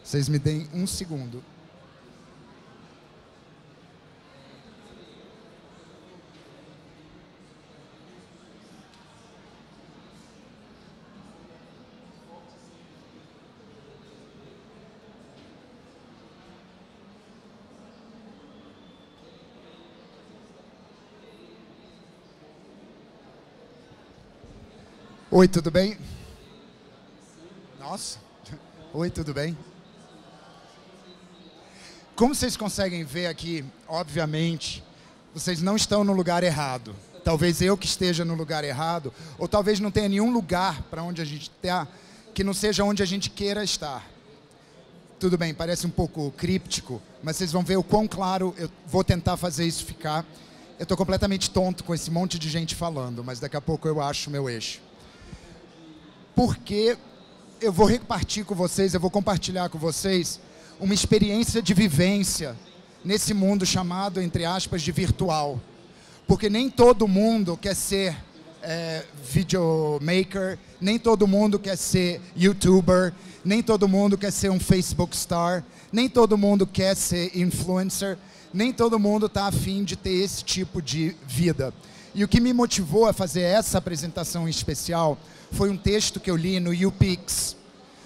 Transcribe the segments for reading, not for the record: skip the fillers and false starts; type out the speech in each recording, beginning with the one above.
Vocês me deem um segundo. Oi, tudo bem? Nossa. Oi, tudo bem? Como vocês conseguem ver aqui, obviamente, vocês não estão no lugar errado. Talvez eu que esteja no lugar errado, ou talvez não tenha nenhum lugar para onde a gente está que não seja onde a gente queira estar. Tudo bem, parece um pouco críptico, mas vocês vão ver o quão claro eu vou tentar fazer isso ficar. Eu estou completamente tonto com esse monte de gente falando, mas daqui a pouco eu acho o meu eixo. Porque eu vou repartir com vocês, eu vou compartilhar com vocês uma experiência de vivência nesse mundo chamado, entre aspas, de virtual. Porque nem todo mundo quer ser videomaker, nem todo mundo quer ser youtuber, nem todo mundo quer ser um Facebook star, nem todo mundo quer ser influencer, nem todo mundo está afim de ter esse tipo de vida. E o que me motivou a fazer essa apresentação em especial foi um texto que eu li no YouPix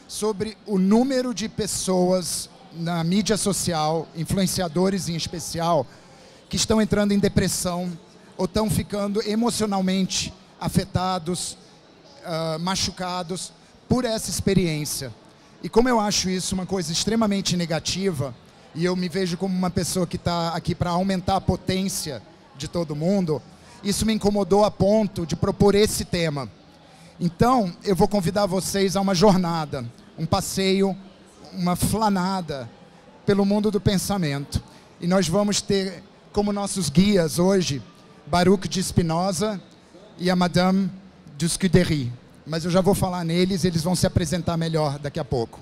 sobre o número de pessoas na mídia social, influenciadores em especial, que estão entrando em depressão ou estão ficando emocionalmente afetados, machucados por essa experiência. E como eu acho isso uma coisa extremamente negativa, e eu me vejo como uma pessoa que está aqui para aumentar a potência de todo mundo, isso me incomodou a ponto de propor esse tema. Então, eu vou convidar vocês a uma jornada, um passeio, uma flanada pelo mundo do pensamento. E nós vamos ter como nossos guias hoje, Baruch de Spinoza e a Madame de Scudéry. Mas eu já vou falar neles, eles vão se apresentar melhor daqui a pouco.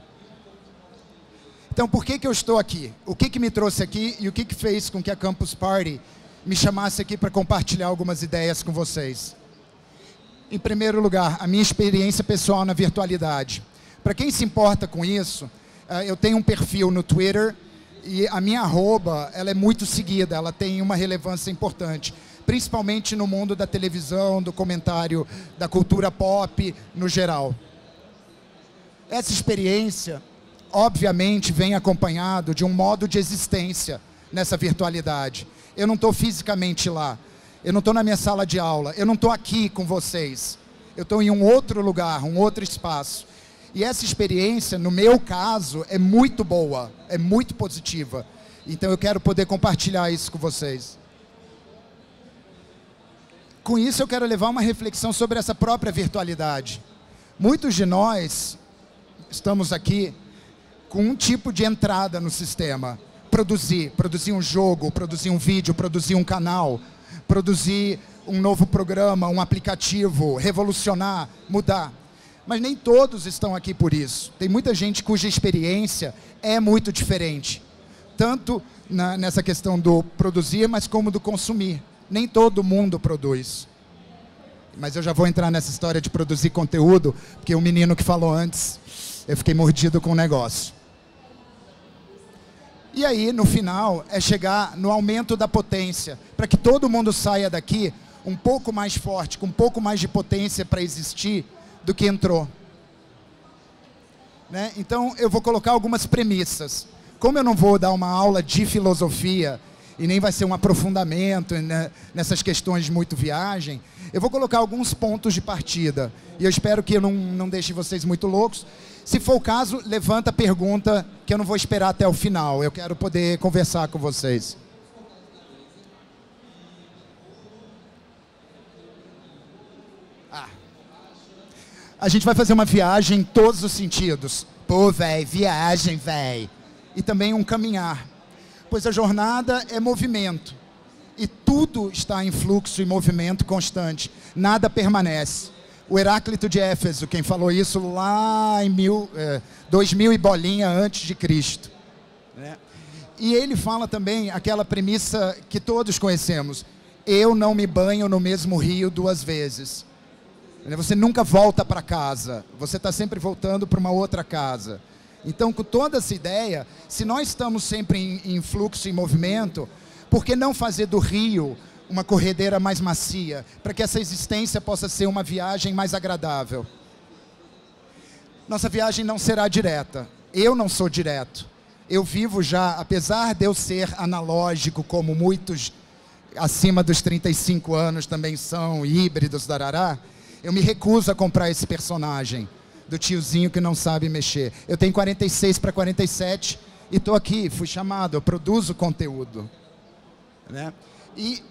Então, por que eu estou aqui? O que me trouxe aqui e o que fez com que a Campus Party me chamasse aqui para compartilhar algumas ideias com vocês? Em primeiro lugar, a minha experiência pessoal na virtualidade. Para quem se importa com isso, eu tenho um perfil no Twitter e a minha arroba, ela é muito seguida, ela tem uma relevância importante, principalmente no mundo da televisão, do comentário, da cultura pop no geral. Essa experiência, obviamente, vem acompanhado de um modo de existência nessa virtualidade. Eu não estou fisicamente lá. Eu não estou na minha sala de aula, eu não estou aqui com vocês. Eu estou em um outro lugar, um outro espaço. E essa experiência, no meu caso, é muito boa, é muito positiva. Então eu quero poder compartilhar isso com vocês. Com isso eu quero levar uma reflexão sobre essa própria virtualidade. Muitos de nós estamos aqui com um tipo de entrada no sistema. Produzir um jogo, produzir um vídeo, produzir um canal, produzir um novo programa, um aplicativo, revolucionar, mudar. Mas nem todos estão aqui por isso. Tem muita gente cuja experiência é muito diferente. Tanto nessa questão do produzir, mas como do consumir. Nem todo mundo produz. Mas eu já vou entrar nessa história de produzir conteúdo, porque o menino que falou antes, eu fiquei mordido com o negócio. E aí, no final, é chegar no aumento da potência, para que todo mundo saia daqui um pouco mais forte, com um pouco mais de potência para existir do que entrou. Né? Então, eu vou colocar algumas premissas. Como eu não vou dar uma aula de filosofia, e nem vai ser um aprofundamento, né, nessas questões de muito viagem, eu vou colocar alguns pontos de partida. E eu espero que eu não deixe vocês muito loucos. Se for o caso, levanta a pergunta, que eu não vou esperar até o final. Eu quero poder conversar com vocês. A gente vai fazer uma viagem em todos os sentidos. Pô, véi, viagem, véi. E também um caminhar. Pois a jornada é movimento. E tudo está em fluxo e movimento constante. Nada permanece. O Heráclito de Éfeso, quem falou isso lá em 2000 e bolinha antes de Cristo. Né? E ele fala também aquela premissa que todos conhecemos. Eu não me banho no mesmo rio 2 vezes. Você nunca volta para casa. Você está sempre voltando para uma outra casa. Então, com toda essa ideia, se nós estamos sempre em fluxo e movimento, por que não fazer do rio uma corredeira mais macia, para que essa existência possa ser uma viagem mais agradável? Nossa viagem não será direta. Eu não sou direto. Eu vivo já, apesar de eu ser analógico, como muitos acima dos 35 anos também são híbridos, darará, eu me recuso a comprar esse personagem do tiozinho que não sabe mexer. Eu tenho 46 para 47 e estou aqui, fui chamado, eu produzo conteúdo, né? E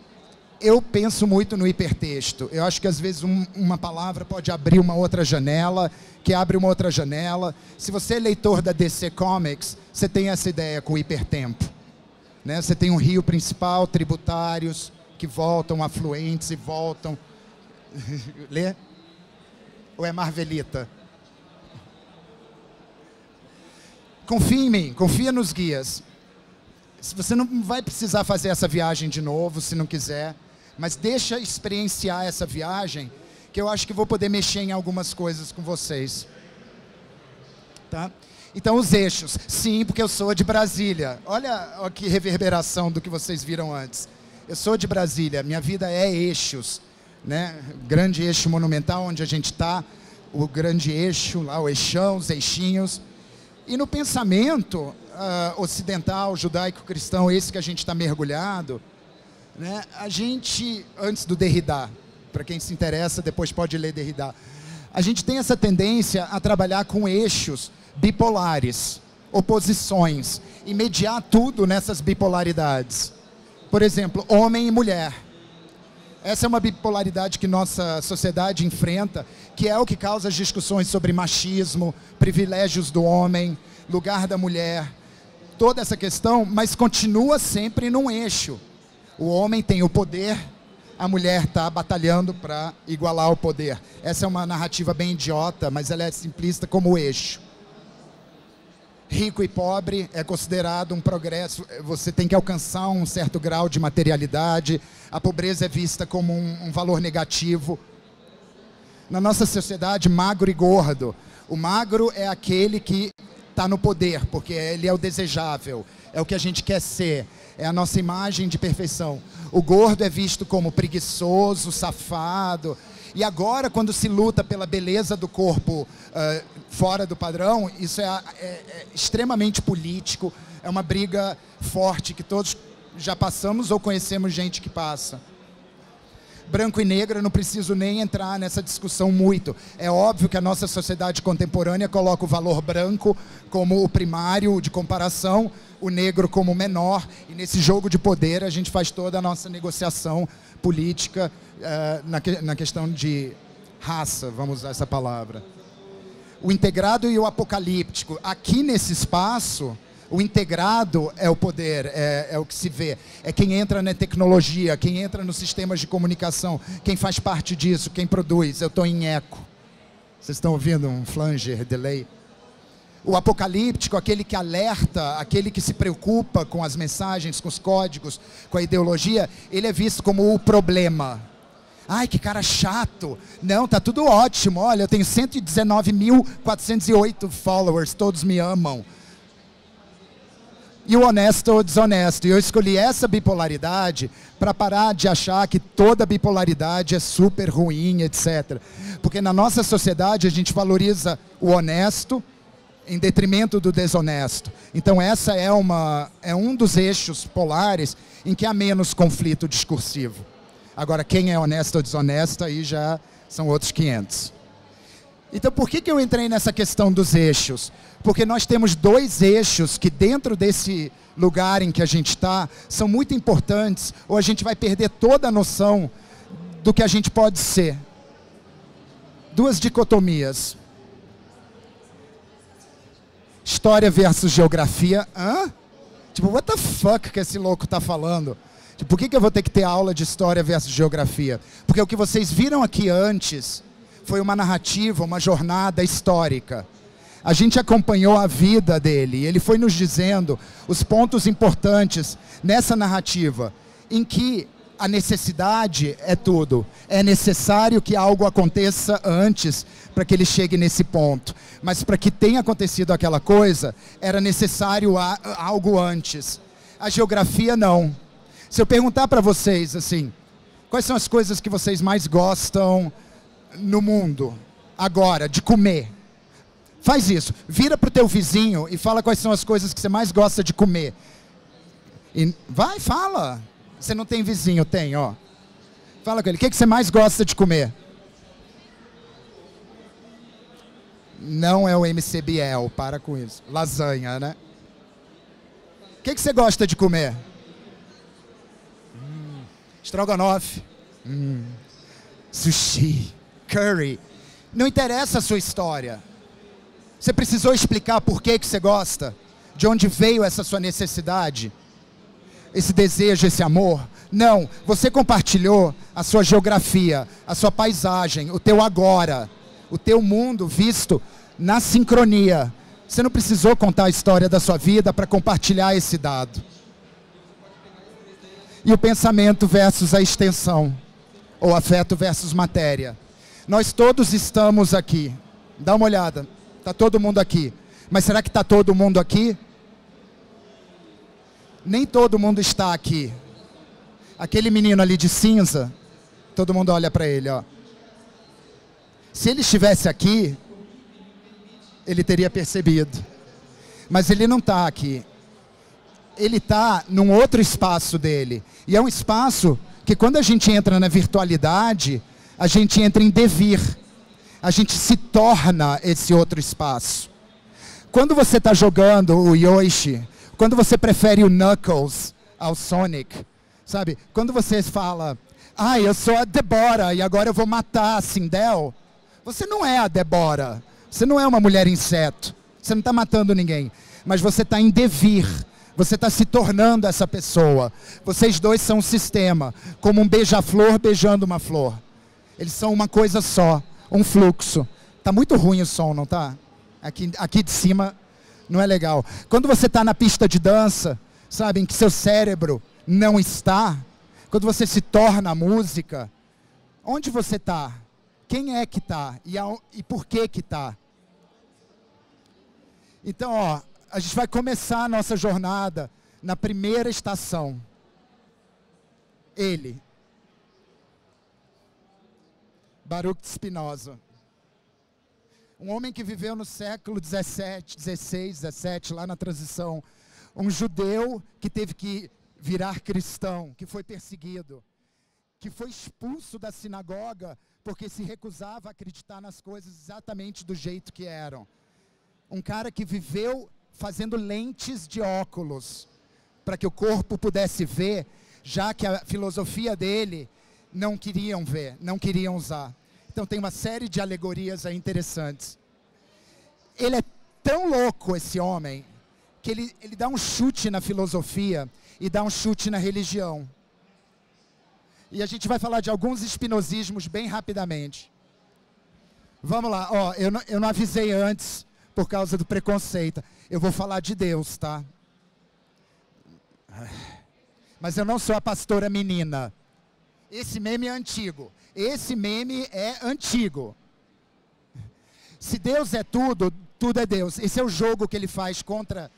eu penso muito no hipertexto. Eu acho que às vezes uma palavra pode abrir uma outra janela, que abre uma outra janela. Se você é leitor da DC Comics, você tem essa ideia com o hipertempo, né? Você tem um rio principal, tributários que voltam, afluentes e voltam. Lê? Ou é Marvelita? Confia em mim, confia nos guias. Você não vai precisar fazer essa viagem de novo, se não quiser, mas deixa experienciar essa viagem, que eu acho que vou poder mexer em algumas coisas com vocês. Tá? Então, os eixos. Sim, porque eu sou de Brasília. Olha que reverberação do que vocês viram antes. Eu sou de Brasília, minha vida é eixos, né? Grande eixo monumental onde a gente está, o grande eixo, lá o eixão, os eixinhos. E no pensamento ocidental, judaico-cristão, esse que a gente está mergulhado, né? A gente, antes do Derrida, para quem se interessa, depois pode ler Derrida, a gente tem essa tendência a trabalhar com eixos bipolares, oposições, e mediar tudo nessas bipolaridades. Por exemplo, homem e mulher. Essa é uma bipolaridade que nossa sociedade enfrenta, que é o que causa as discussões sobre machismo, privilégios do homem, lugar da mulher, toda essa questão, mas continua sempre num eixo. O homem tem o poder, a mulher está batalhando para igualar o poder. Essa é uma narrativa bem idiota, mas ela é simplista como o eixo. Rico e pobre é considerado um progresso, você tem que alcançar um certo grau de materialidade, a pobreza é vista como um valor negativo. Na nossa sociedade, magro e gordo, o magro é aquele que está no poder, porque ele é o desejável, é o que a gente quer ser, é a nossa imagem de perfeição. O gordo é visto como preguiçoso, safado. E agora, quando se luta pela beleza do corpo fora do padrão, isso é extremamente político, é uma briga forte que todos já passamos ou conhecemos gente que passa. Branco e negro, eu não preciso nem entrar nessa discussão muito. É óbvio que a nossa sociedade contemporânea coloca o valor branco como o primário de comparação, o negro como o menor, e nesse jogo de poder a gente faz toda a nossa negociação política na questão de raça, vamos usar essa palavra. O integrado e o apocalíptico. Aqui nesse espaço, o integrado é o poder, é o que se vê. É quem entra na tecnologia, quem entra nos sistemas de comunicação, quem faz parte disso, quem produz. Eu estou em eco. Vocês estão ouvindo um flanger, delay? O apocalíptico, aquele que alerta, aquele que se preocupa com as mensagens, com os códigos, com a ideologia, ele é visto como o problema. Ai, que cara chato. Não, tá tudo ótimo. Olha, eu tenho 119.408 followers, todos me amam. E o honesto ou desonesto. E eu escolhi essa bipolaridade para parar de achar que toda bipolaridade é super ruim, etc. Porque na nossa sociedade a gente valoriza o honesto em detrimento do desonesto. Então essa é um dos eixos polares em que há menos conflito discursivo. Agora, quem é honesto ou desonesto, aí já são outros 500. Então, por que eu entrei nessa questão dos eixos? Porque nós temos dois eixos que dentro desse lugar em que a gente está, são muito importantes, ou a gente vai perder toda a noção do que a gente pode ser. Duas dicotomias. História versus geografia. Hã? Tipo, what the fuck que esse louco está falando? Tipo, por que eu vou ter que ter aula de história versus geografia? Porque o que vocês viram aqui antes foi uma narrativa, uma jornada histórica. A gente acompanhou a vida dele e ele foi nos dizendo os pontos importantes nessa narrativa, em que A necessidade é tudo. É necessário que algo aconteça antes para que ele chegue nesse ponto. Mas para que tenha acontecido aquela coisa, era necessário algo antes. A geografia não. Se eu perguntar para vocês assim, quais são as coisas que vocês mais gostam no mundo agora, de comer? Faz isso. Vira para o teu vizinho e fala quais são as coisas que você mais gosta de comer. E vai, fala. Você não tem vizinho, tem, ó. Fala com ele. O que você mais gosta de comer? Não é o MC Biel, para com isso. Lasanha, né? O que você gosta de comer? Estrogonofe. Sushi. Curry. Não interessa a sua história. Você precisou explicar por que você gosta? De onde veio essa sua necessidade? Esse desejo, esse amor? Não, você compartilhou a sua geografia, a sua paisagem, o teu agora, o teu mundo visto na sincronia. Você não precisou contar a história da sua vida para compartilhar esse dado. E o pensamento versus a extensão, ou afeto versus matéria. Nós todos estamos aqui. Dá uma olhada, está todo mundo aqui. Mas será que está todo mundo aqui? Nem todo mundo está aqui. Aquele menino ali de cinza, todo mundo olha para ele, ó. Se ele estivesse aqui, ele teria percebido. Mas ele não está aqui. Ele está num outro espaço dele. E é um espaço que quando a gente entra na virtualidade, a gente entra em devir. A gente se torna esse outro espaço. Quando você está jogando o Yoshi, quando você prefere o Knuckles ao Sonic, sabe? Quando você fala, eu sou a Deborah e agora eu vou matar a Sindel, você não é a Deborah. Você não é uma mulher inseto. Você não está matando ninguém. Mas você está em devir. Você está se tornando essa pessoa. Vocês dois são um sistema, como um beija-flor beijando uma flor. Eles são uma coisa só, um fluxo. Tá muito ruim o som, não tá? Aqui de cima não é legal. Quando você está na pista de dança, sabe, em que seu cérebro não está, quando você se torna a música, onde você está? Quem é que está? E por que está? Então, ó, a gente vai começar a nossa jornada na primeira estação. Ele. Baruch de Spinoza. Um homem que viveu no século 17, 16, 17, lá na transição. Um judeu que teve que virar cristão, que foi perseguido, que foi expulso da sinagoga porque se recusava a acreditar nas coisas exatamente do jeito que eram. Um cara que viveu fazendo lentes de óculos para que o corpo pudesse ver, já que a filosofia dele não queriam ver, não queriam usar. Então tem uma série de alegorias aí interessantes. Ele é tão louco, esse homem, que ele dá um chute na filosofia e dá um chute na religião. E a gente vai falar de alguns espinosismos bem rapidamente. Vamos lá, ó, eu não avisei antes por causa do preconceito. Eu vou falar de Deus, tá? Mas eu não sou a pastora menina. Esse meme é antigo. Esse meme é antigo. Se Deus é tudo, tudo é Deus. Esse é o jogo que ele faz contra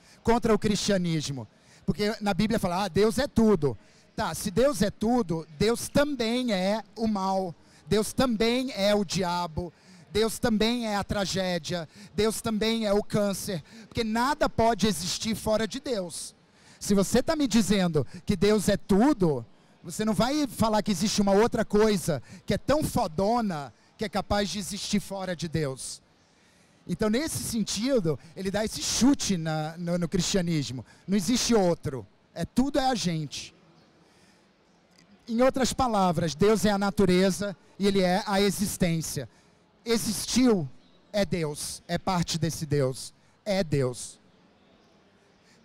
o cristianismo. Porque na Bíblia fala, Deus é tudo. Tá, se Deus é tudo, Deus também é o mal. Deus também é o diabo. Deus também é a tragédia. Deus também é o câncer. Porque nada pode existir fora de Deus. Se você está me dizendo que Deus é tudo, você não vai falar que existe uma outra coisa que é tão fodona que é capaz de existir fora de Deus. Então, nesse sentido, ele dá esse chute no cristianismo. Não existe outro. Tudo é a gente. Em outras palavras, Deus é a natureza e ele é a existência. Existiu, é Deus, é parte desse Deus, é Deus.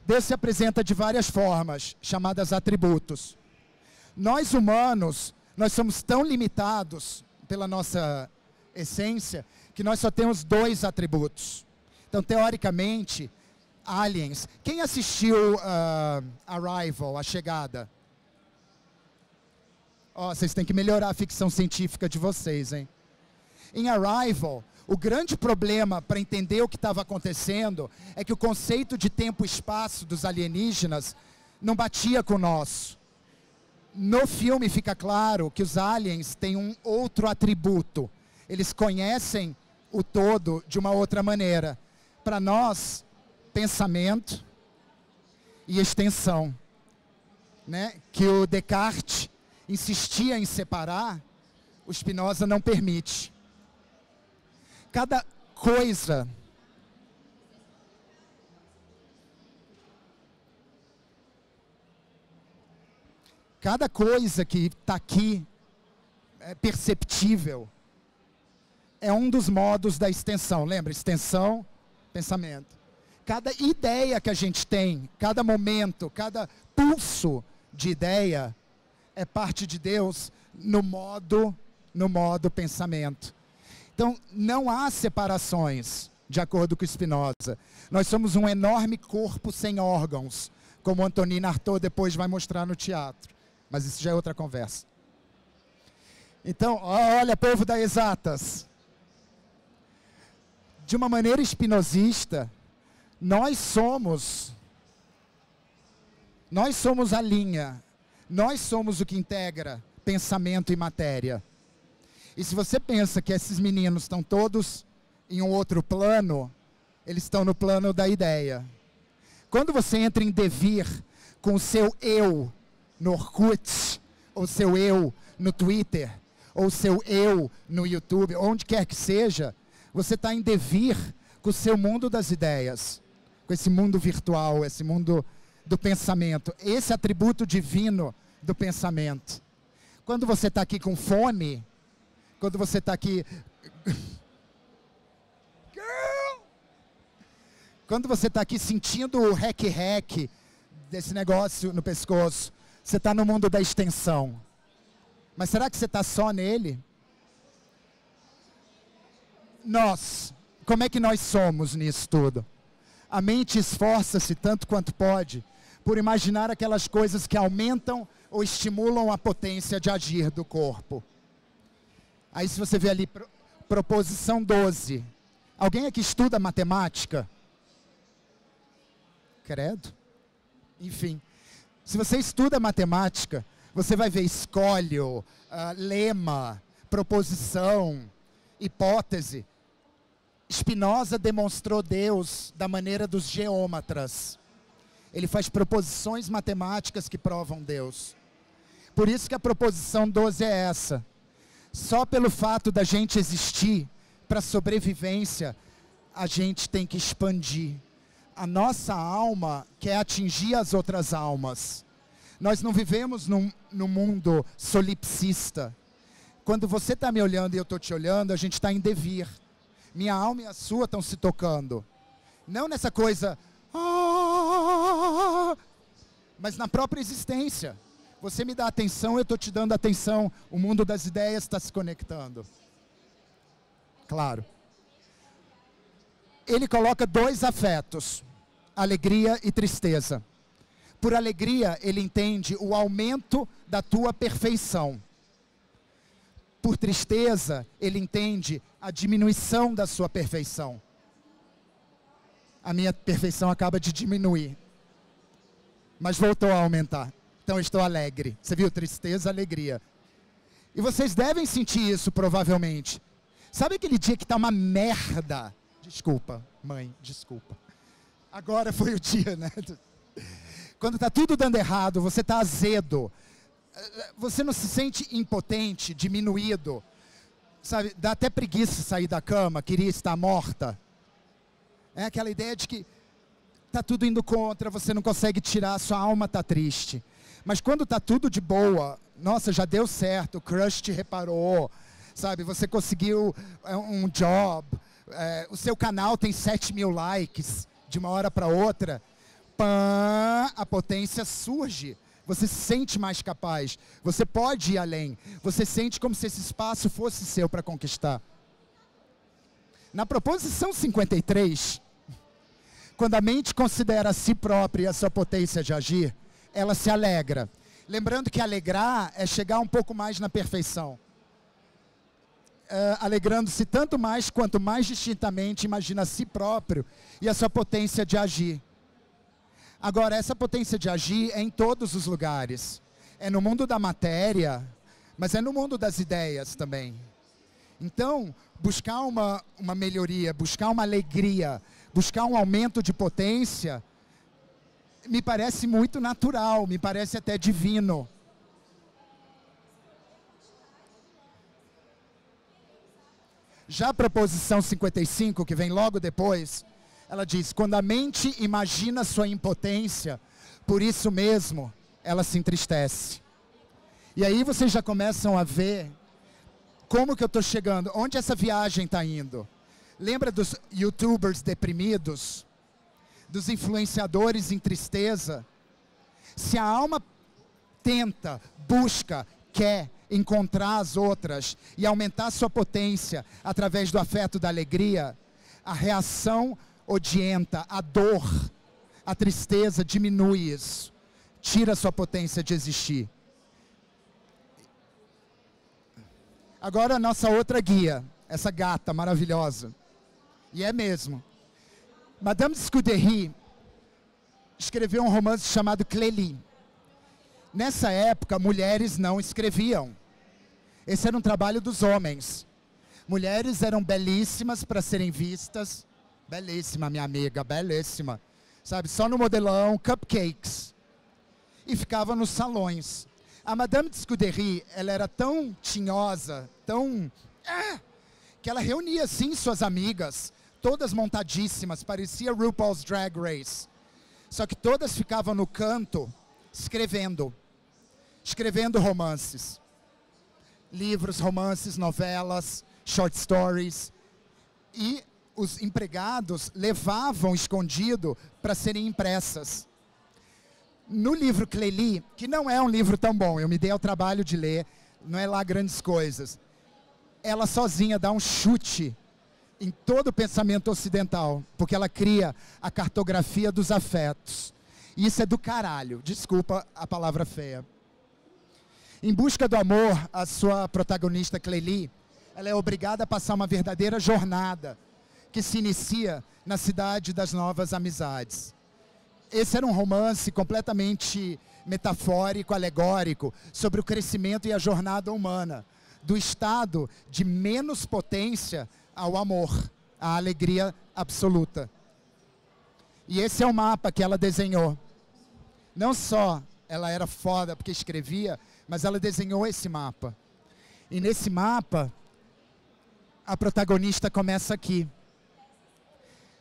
Deus se apresenta de várias formas, chamadas atributos. Nós humanos, nós somos tão limitados pela nossa essência, que nós só temos 2 atributos. Então, teoricamente, aliens. Quem assistiu Arrival, A Chegada? Ó, vocês têm que melhorar a ficção científica de vocês, hein? Em Arrival, o grande problema para entender o que estava acontecendo é que o conceito de tempo e espaço dos alienígenas não batia com o nosso. No filme fica claro que os aliens têm um outro atributo. Eles conhecem o todo de uma outra maneira. Para nós, pensamento e extensão, né? Que o Descartes insistia em separar, o Spinoza não permite. Cada coisa que está aqui é perceptível é um dos modos da extensão. Lembra? Extensão, pensamento. Cada ideia que a gente tem, cada momento, cada pulso de ideia é parte de Deus no modo pensamento. Então, não há separações, de acordo com Spinoza. Nós somos um enorme corpo sem órgãos, como Antonin Artaud depois vai mostrar no teatro. Mas isso já é outra conversa. Então, olha, povo da exatas. De uma maneira espinosista, nós somos a linha, nós somos o que integra pensamento e matéria. E se você pensa que esses meninos estão todos em um outro plano, eles estão no plano da ideia. Quando você entra em devir com o seu eu no Orkut, ou seu eu no Twitter, ou seu eu no YouTube, onde quer que seja, você está em devir com o seu mundo das ideias, com esse mundo virtual, esse mundo do pensamento, esse atributo divino do pensamento. Quando você está aqui com fome, quando você está aqui... Quando você está aqui sentindo o rec-rec desse negócio no pescoço, você está no mundo da extensão. Mas será que você está só nele? Nós, como é que nós somos nisso tudo? A mente esforça-se tanto quanto pode por imaginar aquelas coisas que aumentam ou estimulam a potência de agir do corpo. Aí se você vê ali, proposição 12. Alguém aqui estuda matemática? Credo. Enfim, se você estuda matemática, você vai ver escolho, lema, proposição, hipótese. Spinoza demonstrou Deus da maneira dos geômetras. Ele faz proposições matemáticas que provam Deus. Por isso que a proposição 12 é essa. Só pelo fato da gente existir, para sobrevivência, a gente tem que expandir. A nossa alma quer atingir as outras almas. Nós não vivemos num mundo solipsista. Quando você está me olhando e eu estou te olhando, a gente está em devir. Minha alma e a sua estão se tocando. Não nessa coisa... mas na própria existência. Você me dá atenção, eu estou te dando atenção. O mundo das ideias está se conectando. Claro. Ele coloca dois afetos, alegria e tristeza. Por alegria, ele entende o aumento da tua perfeição. Por tristeza, ele entende a diminuição da sua perfeição. A minha perfeição acaba de diminuir, mas voltou a aumentar. Então eu estou alegre. Você viu? Tristeza, alegria. E vocês devem sentir isso, provavelmente. Sabe aquele dia que está uma merda? Desculpa, mãe, desculpa. Agora foi o dia, né? Quando está tudo dando errado, você está azedo. Você não se sente impotente, diminuído. Sabe? Dá até preguiça sair da cama, queria estar morta. É aquela ideia de que está tudo indo contra, você não consegue tirar, sua alma está triste. Mas quando está tudo de boa, nossa, já deu certo, o crush te reparou, sabe? Você conseguiu um job, o seu canal tem 7.000 likes de uma hora para outra, pã, a potência surge. Você se sente mais capaz, você pode ir além, você sente como se esse espaço fosse seu para conquistar. Na proposição 53, quando a mente considera a si própria e a sua potência de agir, ela se alegra. Lembrando que alegrar é chegar um pouco mais na perfeição. Alegrando-se tanto mais quanto mais distintamente imagina a si próprio e a sua potência de agir. Agora, essa potência de agir é em todos os lugares. É no mundo da matéria, mas é no mundo das ideias também. Então, buscar uma melhoria, buscar uma alegria, buscar um aumento de potência, me parece muito natural, me parece até divino. Já a proposição 55, que vem logo depois, ela diz: quando a mente imagina sua impotência, por isso mesmo ela se entristece. E aí vocês já começam a ver como que eu estou chegando, onde essa viagem está indo. Lembra dos youtubers deprimidos? Dos influenciadores em tristeza? Se a alma tenta, busca, quer encontrar as outras e aumentar sua potência através do afeto da alegria, a reação odienta, a dor, a tristeza diminui isso. Tira sua potência de existir. Agora a nossa outra guia, essa gata maravilhosa. E é mesmo. Madame de Scudéry escreveu um romance chamado Clélie. Nessa época, mulheres não escreviam. Esse era um trabalho dos homens. Mulheres eram belíssimas para serem vistas. Belíssima, minha amiga, belíssima. Sabe, só no modelão, cupcakes. E ficava nos salões. A Madame de Scudéry, ela era tão tinhosa, tão... que ela reunia, sim, suas amigas, todas montadíssimas, parecia RuPaul's Drag Race. Só que todas ficavam no canto, escrevendo romances. Livros, romances, novelas, short stories. E os empregados levavam escondido para serem impressas. No livro Clélie, que não é um livro tão bom, eu me dei ao trabalho de ler, não é lá grandes coisas. Ela sozinha dá um chute em todo o pensamento ocidental, porque ela cria a cartografia dos afetos. E isso é do caralho, desculpa a palavra feia. Em busca do amor, a sua protagonista Clélie, ela é obrigada a passar uma verdadeira jornada, que se inicia na cidade das novas amizades. Esse era um romance completamente metafórico, alegórico, sobre o crescimento e a jornada humana, do estado de menos potência ao amor, à alegria absoluta. E esse é o mapa que ela desenhou. Não só ela era foda porque escrevia, mas ela desenhou esse mapa. E nesse mapa, a protagonista começa aqui.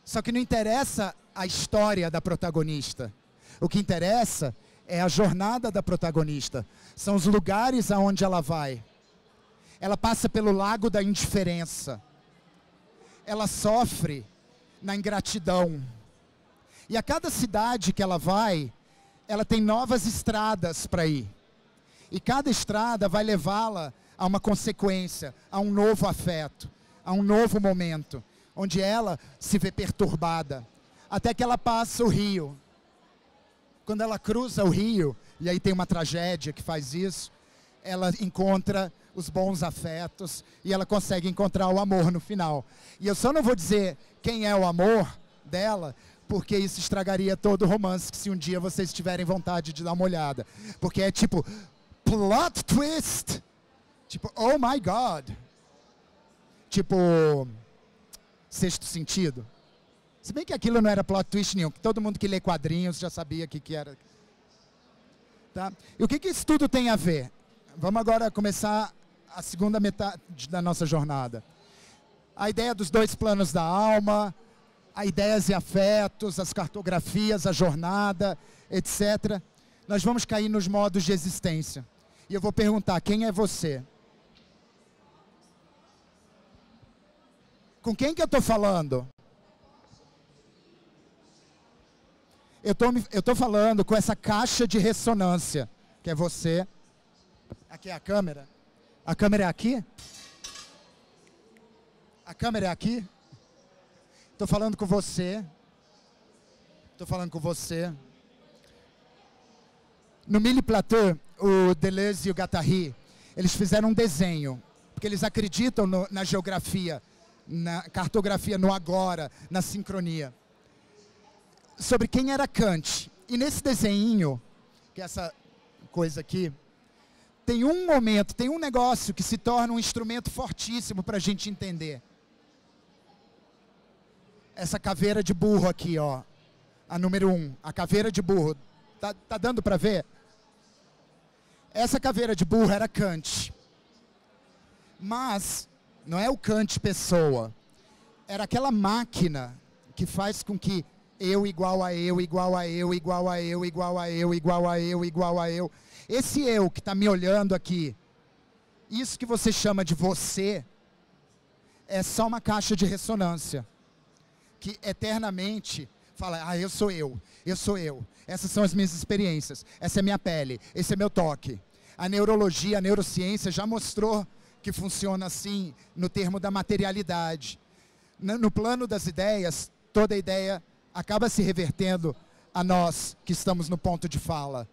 Só que não interessa a história da protagonista. O que interessa é a jornada da protagonista. São os lugares aonde ela vai. Ela passa pelo lago da indiferença. Ela sofre na ingratidão. E a cada cidade que ela vai, ela tem novas estradas para ir. E cada estrada vai levá-la a uma consequência, a um novo afeto, a um novo momento, onde ela se vê perturbada, até que ela passa o rio. Quando ela cruza o rio, e aí tem uma tragédia que faz isso, ela encontra os bons afetos e ela consegue encontrar o amor no final. E eu só não vou dizer quem é o amor dela, porque isso estragaria todo o romance, que se um dia vocês tiverem vontade de dar uma olhada. Porque é tipo, plot twist! Tipo, oh my God! Tipo, Sexto Sentido. Se bem que aquilo não era plot twist nenhum, que todo mundo que lê quadrinhos já sabia o que era. Tá? E o que isso tudo tem a ver? Vamos agora começar a segunda metade da nossa jornada. A ideia dos dois planos da alma, a ideias e afetos, as cartografias, a jornada, etc. Nós vamos cair nos modos de existência. E eu vou perguntar, quem é você? Com quem que eu estou falando? Eu estou falando com essa caixa de ressonância, que é você. Aqui é a câmera. A câmera é aqui? A câmera é aqui? Estou falando com você. Estou falando com você. No Mille Plateu, o Deleuze e o Guattari, eles fizeram um desenho, porque eles acreditam na geografia, na cartografia, no agora, na sincronia, sobre quem era Kant. E nesse desenho, que é essa coisa aqui, tem um momento, tem um negócio que se torna um instrumento fortíssimo para a gente entender. Essa caveira de burro aqui, ó, a número 1, a caveira de burro. Tá dando para ver? Essa caveira de burro era Kant. Mas não é o Kant pessoa. Era aquela máquina que faz com que eu igual a eu, igual a eu, igual a eu, igual a eu, igual a eu, igual a eu. Esse eu que está me olhando aqui, isso que você chama de você, é só uma caixa de ressonância. Que eternamente fala, eu sou eu, essas são as minhas experiências, essa é minha pele, esse é meu toque. A neurologia, a neurociência já mostrou que funciona assim no termo da materialidade. No plano das ideias, toda ideia acaba se revertendo a nós que estamos no ponto de fala.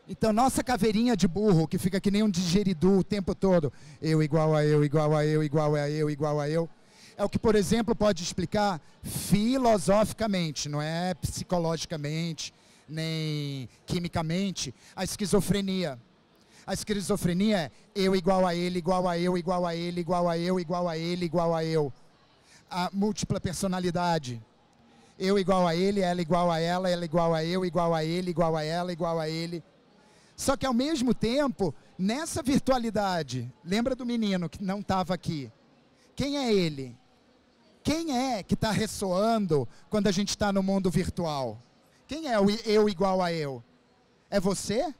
Então, nossa caveirinha de burro, que fica que nem um digeridu o tempo todo, eu igual a eu, igual a eu, igual a eu, igual a eu, é o que, por exemplo, pode explicar filosoficamente, não é psicologicamente, nem quimicamente, a esquizofrenia. A esquizofrenia é eu igual a ele, igual a eu, igual a ele, igual a eu, igual a ele, igual a eu. A múltipla personalidade. Eu igual a ele, ela igual a ela igual a eu, igual a ele, igual a ela, igual a ele. Só que, ao mesmo tempo, nessa virtualidade, lembra do menino que não estava aqui? Quem é ele? Quem é que está ressoando quando a gente está no mundo virtual? Quem é o eu igual a eu? É você?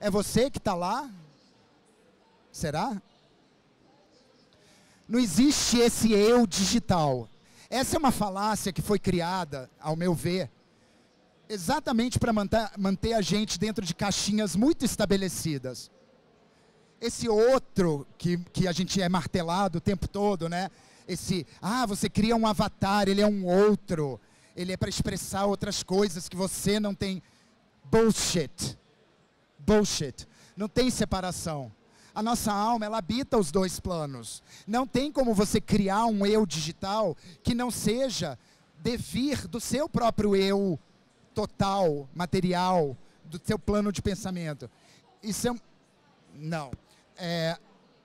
É você que está lá? Será? Não existe esse eu digital. Essa é uma falácia que foi criada, ao meu ver, exatamente para manter a gente dentro de caixinhas muito estabelecidas. Esse outro que a gente é martelado o tempo todo, né? Você cria um avatar, ele é um outro. Ele é para expressar outras coisas que você não tem. Bullshit. Bullshit. Não tem separação. A nossa alma, ela habita os dois planos. Não tem como você criar um eu digital que não seja devir do seu próprio eu total, material, do seu plano de pensamento. Isso é... Não.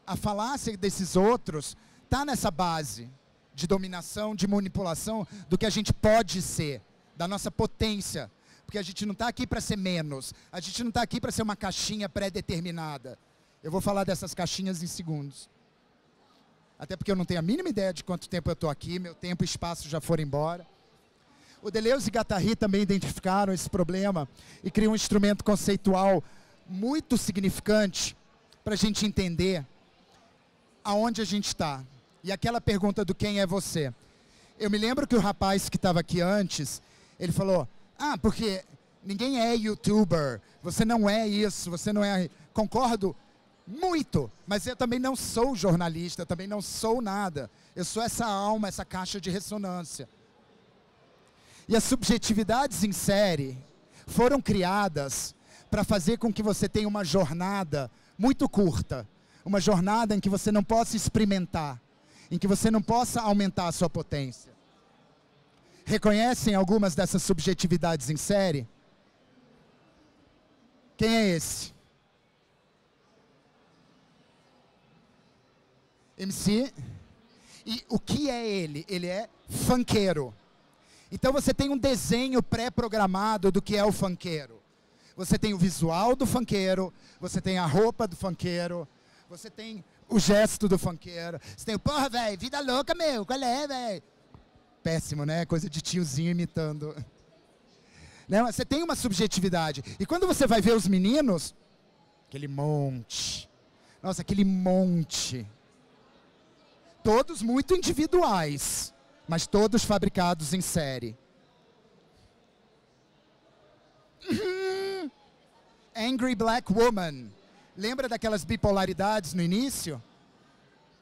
A falácia desses outros está nessa base de dominação, de manipulação do que a gente pode ser, da nossa potência. Porque a gente não está aqui para ser menos, a gente não está aqui para ser uma caixinha pré-determinada. Eu vou falar dessas caixinhas em segundos. Até porque eu não tenho a mínima ideia de quanto tempo eu estou aqui, meu tempo e espaço já foram embora. O Deleuze e Guattari também identificaram esse problema e criam um instrumento conceitual muito significante para a gente entender aonde a gente está. E aquela pergunta do quem é você. Eu me lembro que o rapaz que estava aqui antes, ele falou, porque ninguém é youtuber, você não é isso, você não é... Concordo muito, mas eu também não sou jornalista, eu também não sou nada. Eu sou essa alma, essa caixa de ressonância. E as subjetividades em série foram criadas para fazer com que você tenha uma jornada muito curta. Uma jornada em que você não possa experimentar, em que você não possa aumentar a sua potência. Reconhecem algumas dessas subjetividades em série? Quem é esse? MC. E o que é ele? Ele é funkeiro. Então você tem um desenho pré-programado do que é o funkeiro. Você tem o visual do funkeiro, você tem a roupa do funkeiro, você tem o gesto do funkeiro. Você tem o, porra, velho, vida louca, meu, qual é, velho? Péssimo, né? Coisa de tiozinho imitando. Né? Você tem uma subjetividade. E quando você vai ver os meninos, aquele monte. Nossa, aquele monte. Todos muito individuais, mas todos fabricados em série. Angry Black Woman. Lembra daquelas bipolaridades no início?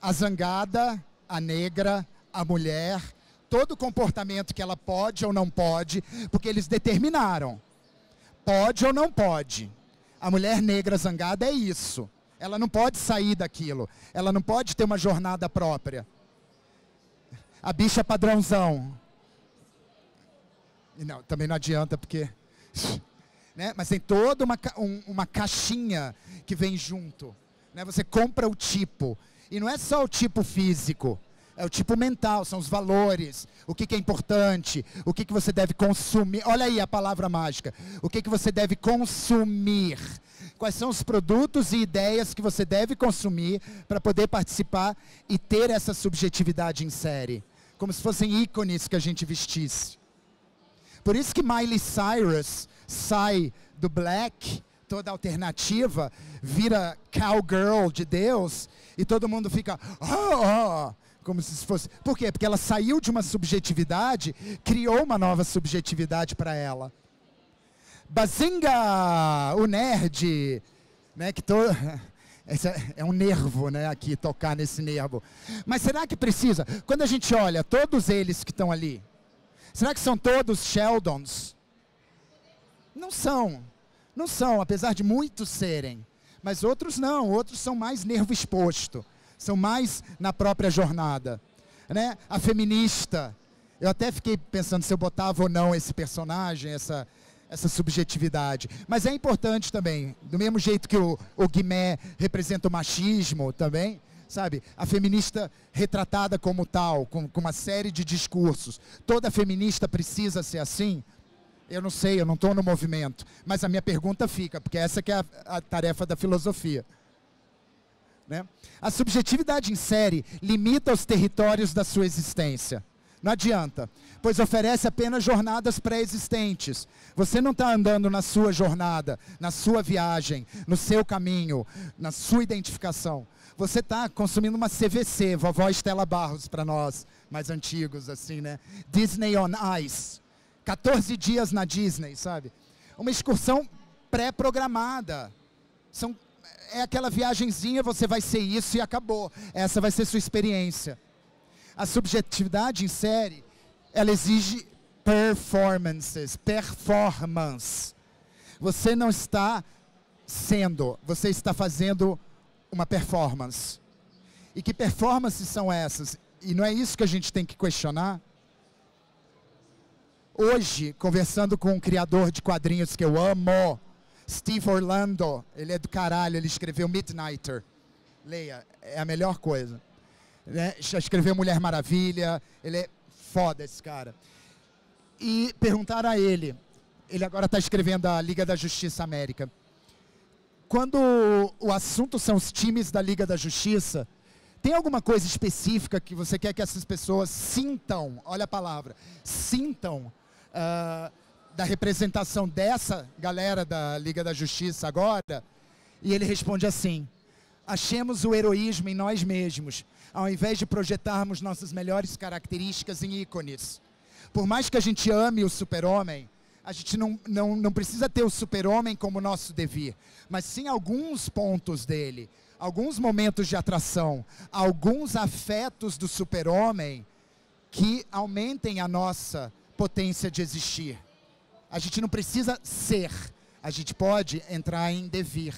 A zangada, a negra, a mulher, todo o comportamento que ela pode ou não pode, porque eles determinaram. Pode ou não pode. A mulher negra zangada é isso. Ela não pode sair daquilo. Ela não pode ter uma jornada própria. A bicha padrãozão. E não, também não adianta porque... Né? Mas tem toda uma caixinha que vem junto. Né? Você compra o tipo. E não é só o tipo físico. É o tipo mental, são os valores, o que é importante, o que você deve consumir. Olha aí a palavra mágica. O que você deve consumir. Quais são os produtos e ideias que você deve consumir para poder participar e ter essa subjetividade em série. Como se fossem ícones que a gente vestisse. Por isso que Miley Cyrus sai do black, toda alternativa, vira cowgirl de Deus, e todo mundo fica... como se fosse... Por quê? Porque ela saiu de uma subjetividade, criou uma nova subjetividade para ela. Bazinga! O nerd! Né, que esse é um nervo, né, aqui, tocar nesse nervo. Mas será que precisa? Quando a gente olha, todos eles que estão ali, será que são todos Sheldons? Não são. Não são, apesar de muitos serem. Mas outros não, outros são mais nervo exposto. São mais na própria jornada. Né? A feminista, eu até fiquei pensando se eu botava ou não esse personagem, essa subjetividade. Mas é importante também, do mesmo jeito que o Guimé representa o machismo também, sabe? A feminista retratada como tal, com uma série de discursos. Toda feminista precisa ser assim? Eu não sei, eu não estou no movimento. Mas a minha pergunta fica, porque essa que é a tarefa da filosofia. Né? A subjetividade em série limita os territórios da sua existência. Não adianta, pois oferece apenas jornadas pré-existentes. Você não está andando na sua jornada, na sua viagem, no seu caminho, na sua identificação. Você está consumindo uma CVC, vovó Estela Barros para nós, mais antigos, assim, né? Disney on Ice. 14 dias na Disney, sabe? Uma excursão pré-programada. É aquela viagenzinha, você vai ser isso e acabou. Essa vai ser sua experiência. A subjetividade em série, ela exige performance. Você não está sendo, você está fazendo uma performance. E que performances são essas? E não é isso que a gente tem que questionar? Hoje, conversando com um criador de quadrinhos que eu amo, Steve Orlando, ele é do caralho, ele escreveu Midnighter. Leia, é a melhor coisa. Né? Já escreveu Mulher Maravilha, ele é foda esse cara. E perguntaram a ele agora está escrevendo a Liga da Justiça América. Quando o assunto são os times da Liga da Justiça, tem alguma coisa específica que você quer que essas pessoas sintam, olha a palavra, sintam da representação dessa galera da Liga da Justiça agora? E ele responde assim: achemos o heroísmo em nós mesmos, ao invés de projetarmos nossas melhores características em ícones. Por mais que a gente ame o super-homem, a gente não precisa ter o super-homem como nosso devir, mas sim alguns pontos dele, alguns momentos de atração, alguns afetos do super-homem que aumentem a nossa potência de existir. A gente não precisa ser, a gente pode entrar em devir.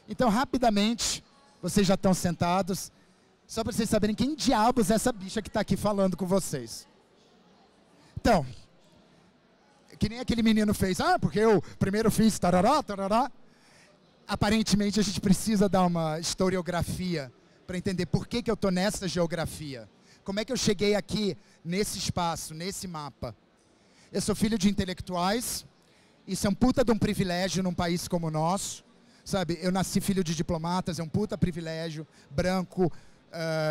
Então, rapidamente, vocês já estão sentados, só para vocês saberem quem diabos é essa bicha que está aqui falando com vocês. Então, que nem aquele menino fez, porque eu primeiro fiz tarará, tarará. Aparentemente, a gente precisa dar uma historiografia para entender por que eu estou nessa geografia. Como é que eu cheguei aqui, nesse espaço, nesse mapa? Eu sou filho de intelectuais, isso é um puta de um privilégio num país como o nosso. Sabe, eu nasci filho de diplomatas, é um puta privilégio, branco,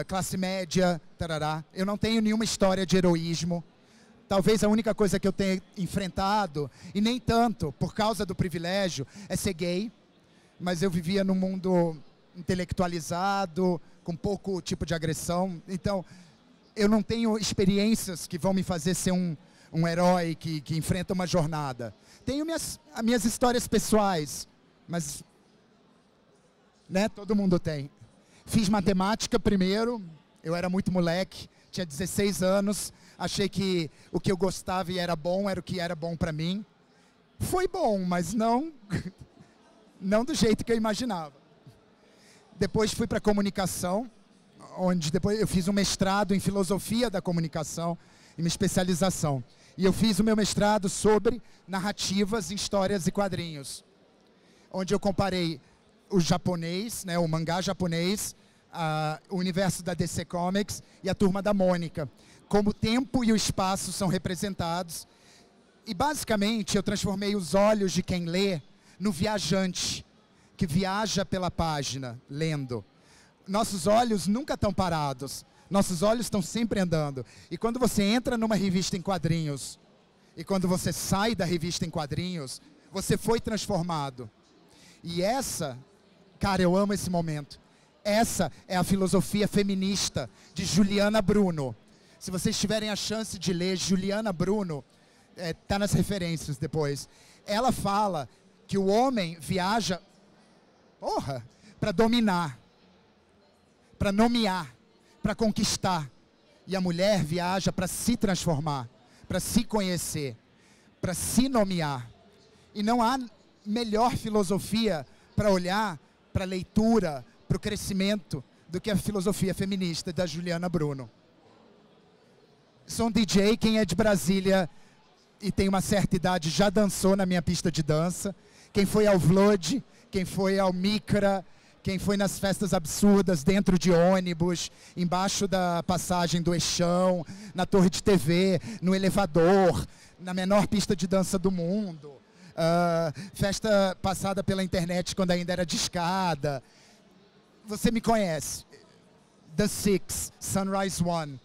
classe média, tarará. Eu não tenho nenhuma história de heroísmo. Talvez a única coisa que eu tenha enfrentado, e nem tanto, por causa do privilégio, é ser gay. Mas eu vivia num mundo intelectualizado, com pouco tipo de agressão. Então, eu não tenho experiências que vão me fazer ser um herói que enfrenta uma jornada. Tenho minhas histórias pessoais, mas... né, todo mundo tem. Fiz matemática primeiro, eu era muito moleque, tinha 16 anos, achei que o que eu gostava e era o que era bom para mim. Foi bom, mas não, não do jeito que eu imaginava. Depois fui para comunicação, onde depois eu fiz um mestrado em filosofia da comunicação e uma especialização. E eu fiz o meu mestrado sobre narrativas em histórias e quadrinhos, onde eu comparei o japonês, né, o mangá japonês, o universo da DC Comics e a Turma da Mônica, como o tempo e o espaço são representados. E basicamente eu transformei os olhos de quem lê no viajante, que viaja pela página, lendo. Nossos olhos nunca estão parados, nossos olhos estão sempre andando. E quando você entra numa revista em quadrinhos, e quando você sai da revista em quadrinhos, você foi transformado. E essa, cara, eu amo esse momento. Essa é a filosofia feminista de Juliana Bruno. Se vocês tiverem a chance de ler Juliana Bruno, tá nas referências depois. Ela fala que o homem viaja, para dominar, para nomear, para conquistar. E a mulher viaja para se transformar, para se conhecer, para se nomear. E não há melhor filosofia para olhar para a leitura, para o crescimento, do que a filosofia feminista da Juliana Bruno. Sou um DJ, quem é de Brasília e tem uma certa idade já dançou na minha pista de dança. Quem foi ao Vlod, quem foi ao Micra, quem foi nas festas absurdas dentro de ônibus, embaixo da passagem do Eixão, na torre de TV, no elevador, na menor pista de dança do mundo. Festa passada pela internet quando ainda era discada. Você me conhece. The Six, Sunrise One.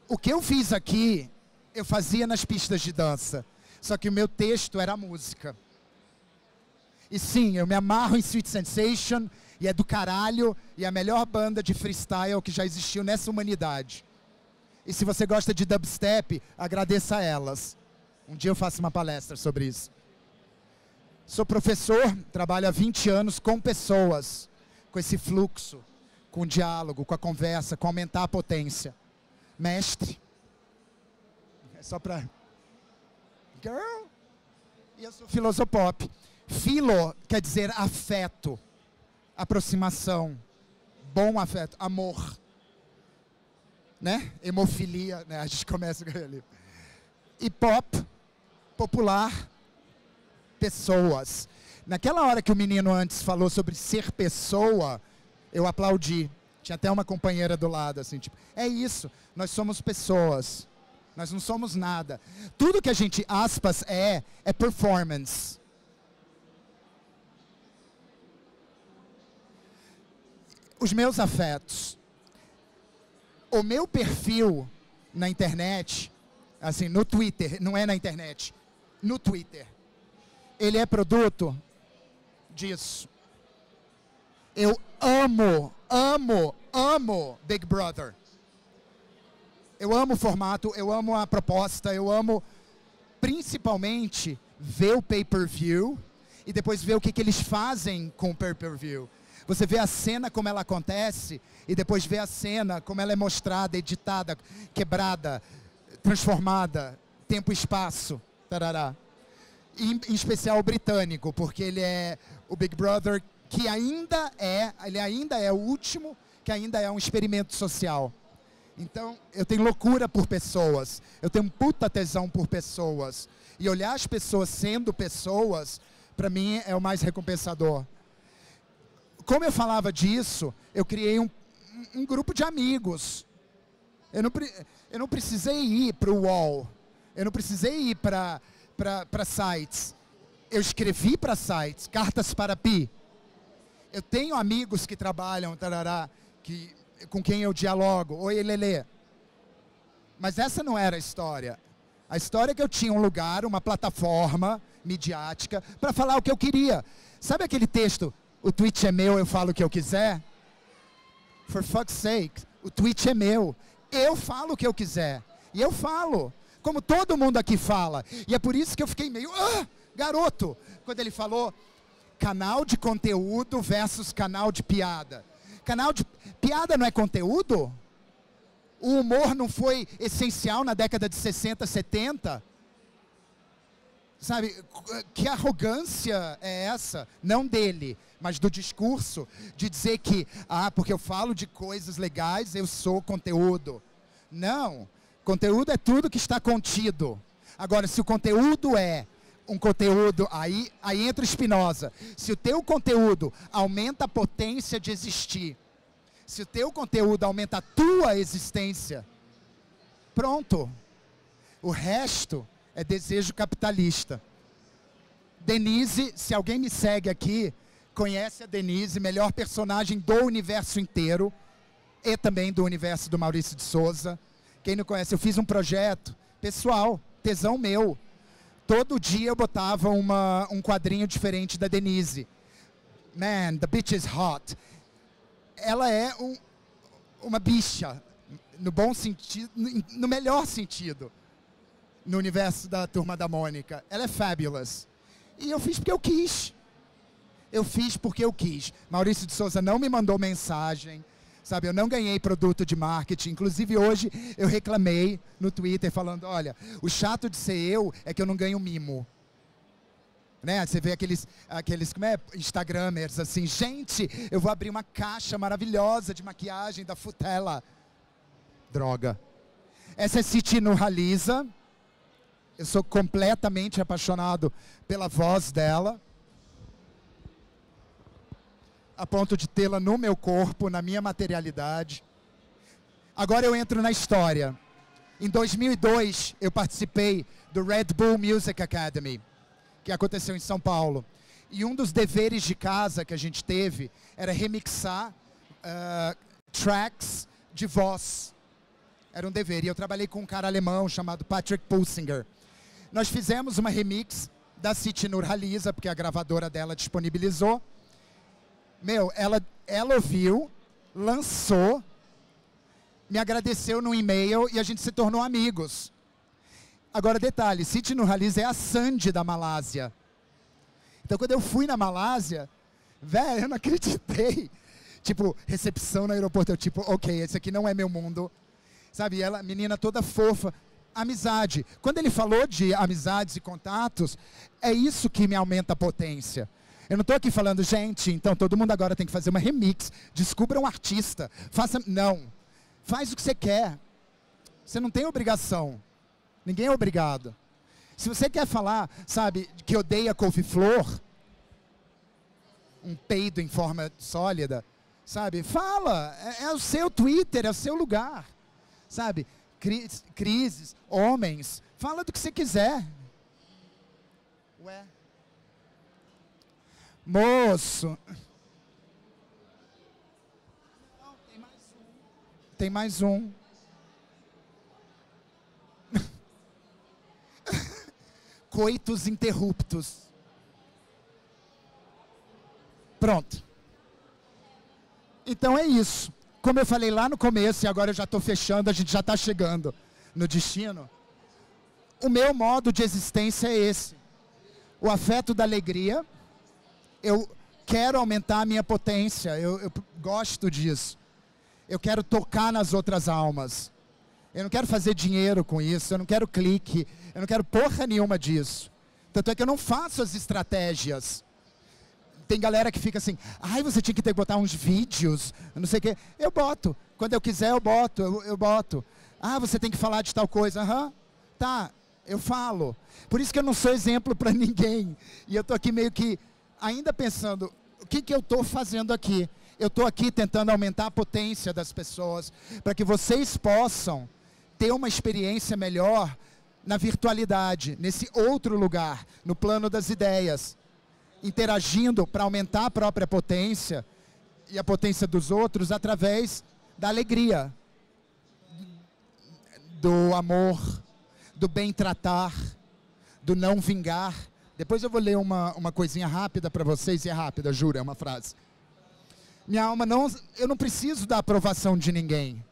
O que eu fiz aqui, eu fazia nas pistas de dança. Só que o meu texto era a música. E sim, eu me amarro em Sweet Sensation, e é do caralho, e é a melhor banda de freestyle que já existiu nessa humanidade. E se você gosta de dubstep, agradeça a elas. Um dia eu faço uma palestra sobre isso. Sou professor, trabalho há 20 anos com pessoas, com esse fluxo, com o diálogo, com a conversa, com aumentar a potência. Mestre. É só pra... Girl. E eu sou filosopop. Filo quer dizer afeto, aproximação, bom afeto, amor. Né? Hemofilia, né? A gente começa com ele. E pop, popular, pessoas. Naquela hora que o menino antes falou sobre ser pessoa, eu aplaudi. Tinha até uma companheira do lado, assim, tipo, é isso, nós somos pessoas. Nós não somos nada. Tudo que a gente, aspas, é performance. Os meus afetos. O meu perfil na internet, assim, no Twitter, não é na internet, no Twitter, ele é produto disso. Eu amo Big Brother. Eu amo o formato, eu amo a proposta, eu amo principalmente ver o pay-per-view e depois ver o que eles fazem com o pay-per-view. Você vê a cena como ela acontece e depois vê a cena como ela é mostrada, editada, quebrada, transformada, tempo e espaço. Tarará. Em especial o britânico, porque ele é o Big Brother que ele ainda é o último, que ainda é um experimento social. Então, eu tenho loucura por pessoas, eu tenho um puta tesão por pessoas. E olhar as pessoas sendo pessoas, para mim, é o mais recompensador. Como eu falava disso, eu criei um grupo de amigos. Eu não precisei ir para o UOL, eu não precisei ir para sites. Eu escrevi para sites, cartas para Pi. Eu tenho amigos que trabalham, tarará, com quem eu dialogo. Oi, Lelê. Mas essa não era a história. A história é que eu tinha um lugar, uma plataforma midiática, para falar o que eu queria. Sabe aquele texto, o tweet é meu, eu falo o que eu quiser? For fuck's sake, o tweet é meu. Eu falo o que eu quiser. E eu falo, como todo mundo aqui fala. E é por isso que eu fiquei meio, garoto, quando ele falou canal de conteúdo versus canal de piada. Canal de piada não é conteúdo? O humor não foi essencial na década de 60, 70? Sabe, que arrogância é essa? Não dele, mas do discurso, de dizer que, porque eu falo de coisas legais, eu sou conteúdo. Não, conteúdo é tudo que está contido. Agora, se o conteúdo é um conteúdo, aí entra Spinoza. Se o teu conteúdo aumenta a potência de existir, se o teu conteúdo aumenta a tua existência, pronto. O resto é desejo capitalista. Denise, se alguém me segue aqui, conhece a Denise, melhor personagem do universo inteiro e também do universo do Maurício de Souza. Quem não conhece, eu fiz um projeto pessoal, tesão meu. Todo dia eu botava um quadrinho diferente da Denise. Man, the bitch is hot. Ela é uma bicha, no bom sentido, no melhor sentido. No universo da Turma da Mônica. Ela é fabulous. E eu fiz porque eu quis. Eu fiz porque eu quis. Maurício de Souza não me mandou mensagem, sabe? Eu não ganhei produto de marketing. Inclusive hoje eu reclamei no Twitter falando, olha, o chato de ser eu é que eu não ganho mimo. Né? Você vê aqueles Instagramers assim, gente, eu vou abrir uma caixa maravilhosa de maquiagem da Futela. Droga. Essa é City Nurhaliza. Eu sou completamente apaixonado pela voz dela, a ponto de tê-la no meu corpo, na minha materialidade. Agora eu entro na história. Em 2002, eu participei do Red Bull Music Academy, que aconteceu em São Paulo. E um dos deveres de casa que a gente teve era remixar tracks de voz. Era um dever. E eu trabalhei com um cara alemão chamado Patrick Pulsinger. Nós fizemos uma remix da City Nurhaliza, porque a gravadora dela disponibilizou. Meu, ela ouviu, lançou, me agradeceu no e-mail e a gente se tornou amigos. Agora, detalhe, City Nurhaliza é a Sandy da Malásia. Então, quando eu fui na Malásia, velho, eu não acreditei. Tipo, recepção no aeroporto, eu tipo, ok, esse aqui não é meu mundo. Sabe, ela, menina toda fofa. Amizade. Quando ele falou de amizades e contatos, é isso que me aumenta a potência. Eu não estou aqui falando, gente, então todo mundo agora tem que fazer uma remix. Descubra um artista. Faça... Não. Faz o que você quer. Você não tem obrigação. Ninguém é obrigado. Se você quer falar, sabe, que odeia couve-flor, um peido em forma sólida, sabe, fala. É o seu Twitter, é o seu lugar. Sabe? Crises, homens, fala do que você quiser. Ué? Moço. Não, tem mais um. Tem mais um. Coitos interruptos. Pronto. Então é isso. Como eu falei lá no começo, e agora eu já estou fechando, a gente já está chegando no destino. O meu modo de existência é esse. O afeto da alegria. Eu quero aumentar a minha potência. Eu gosto disso. Eu quero tocar nas outras almas. Eu não quero fazer dinheiro com isso. Eu não quero clique. Eu não quero porra nenhuma disso. Tanto é que eu não faço as estratégias. Tem galera que fica assim, ai, você tinha que ter que botar uns vídeos, não sei o quê. Eu boto. Quando eu quiser, eu boto. Eu boto. Ah, você tem que falar de tal coisa. Aham. Tá, eu falo. Por isso que eu não sou exemplo para ninguém. E eu tô aqui meio que ainda pensando, o que eu tô fazendo aqui? Eu tô aqui tentando aumentar a potência das pessoas, para que vocês possam ter uma experiência melhor na virtualidade, nesse outro lugar, no plano das ideias. Interagindo para aumentar a própria potência e a potência dos outros através da alegria, do amor, do bem tratar, do não vingar. Depois eu vou ler uma coisinha rápida para vocês, e é rápida, juro, é uma frase. Minha alma não... Eu não preciso da aprovação de ninguém.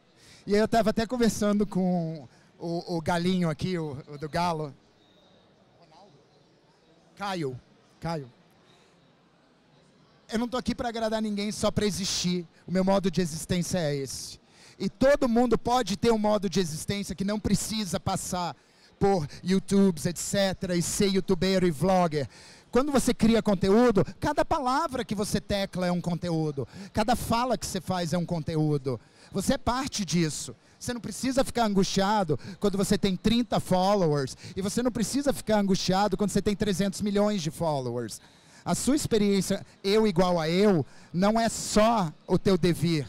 E eu estava até conversando com o galinho aqui, o do galo. Caio. Eu não estou aqui para agradar ninguém, só para existir. O meu modo de existência é esse. E todo mundo pode ter um modo de existência que não precisa passar por YouTubes, etc., e ser youtuber e vlogger. Quando você cria conteúdo, cada palavra que você tecla é um conteúdo. Cada fala que você faz é um conteúdo. Você é parte disso. Você não precisa ficar angustiado quando você tem 30 followers. E você não precisa ficar angustiado quando você tem 300 milhões de followers. A sua experiência, eu igual a eu, não é só o teu devir.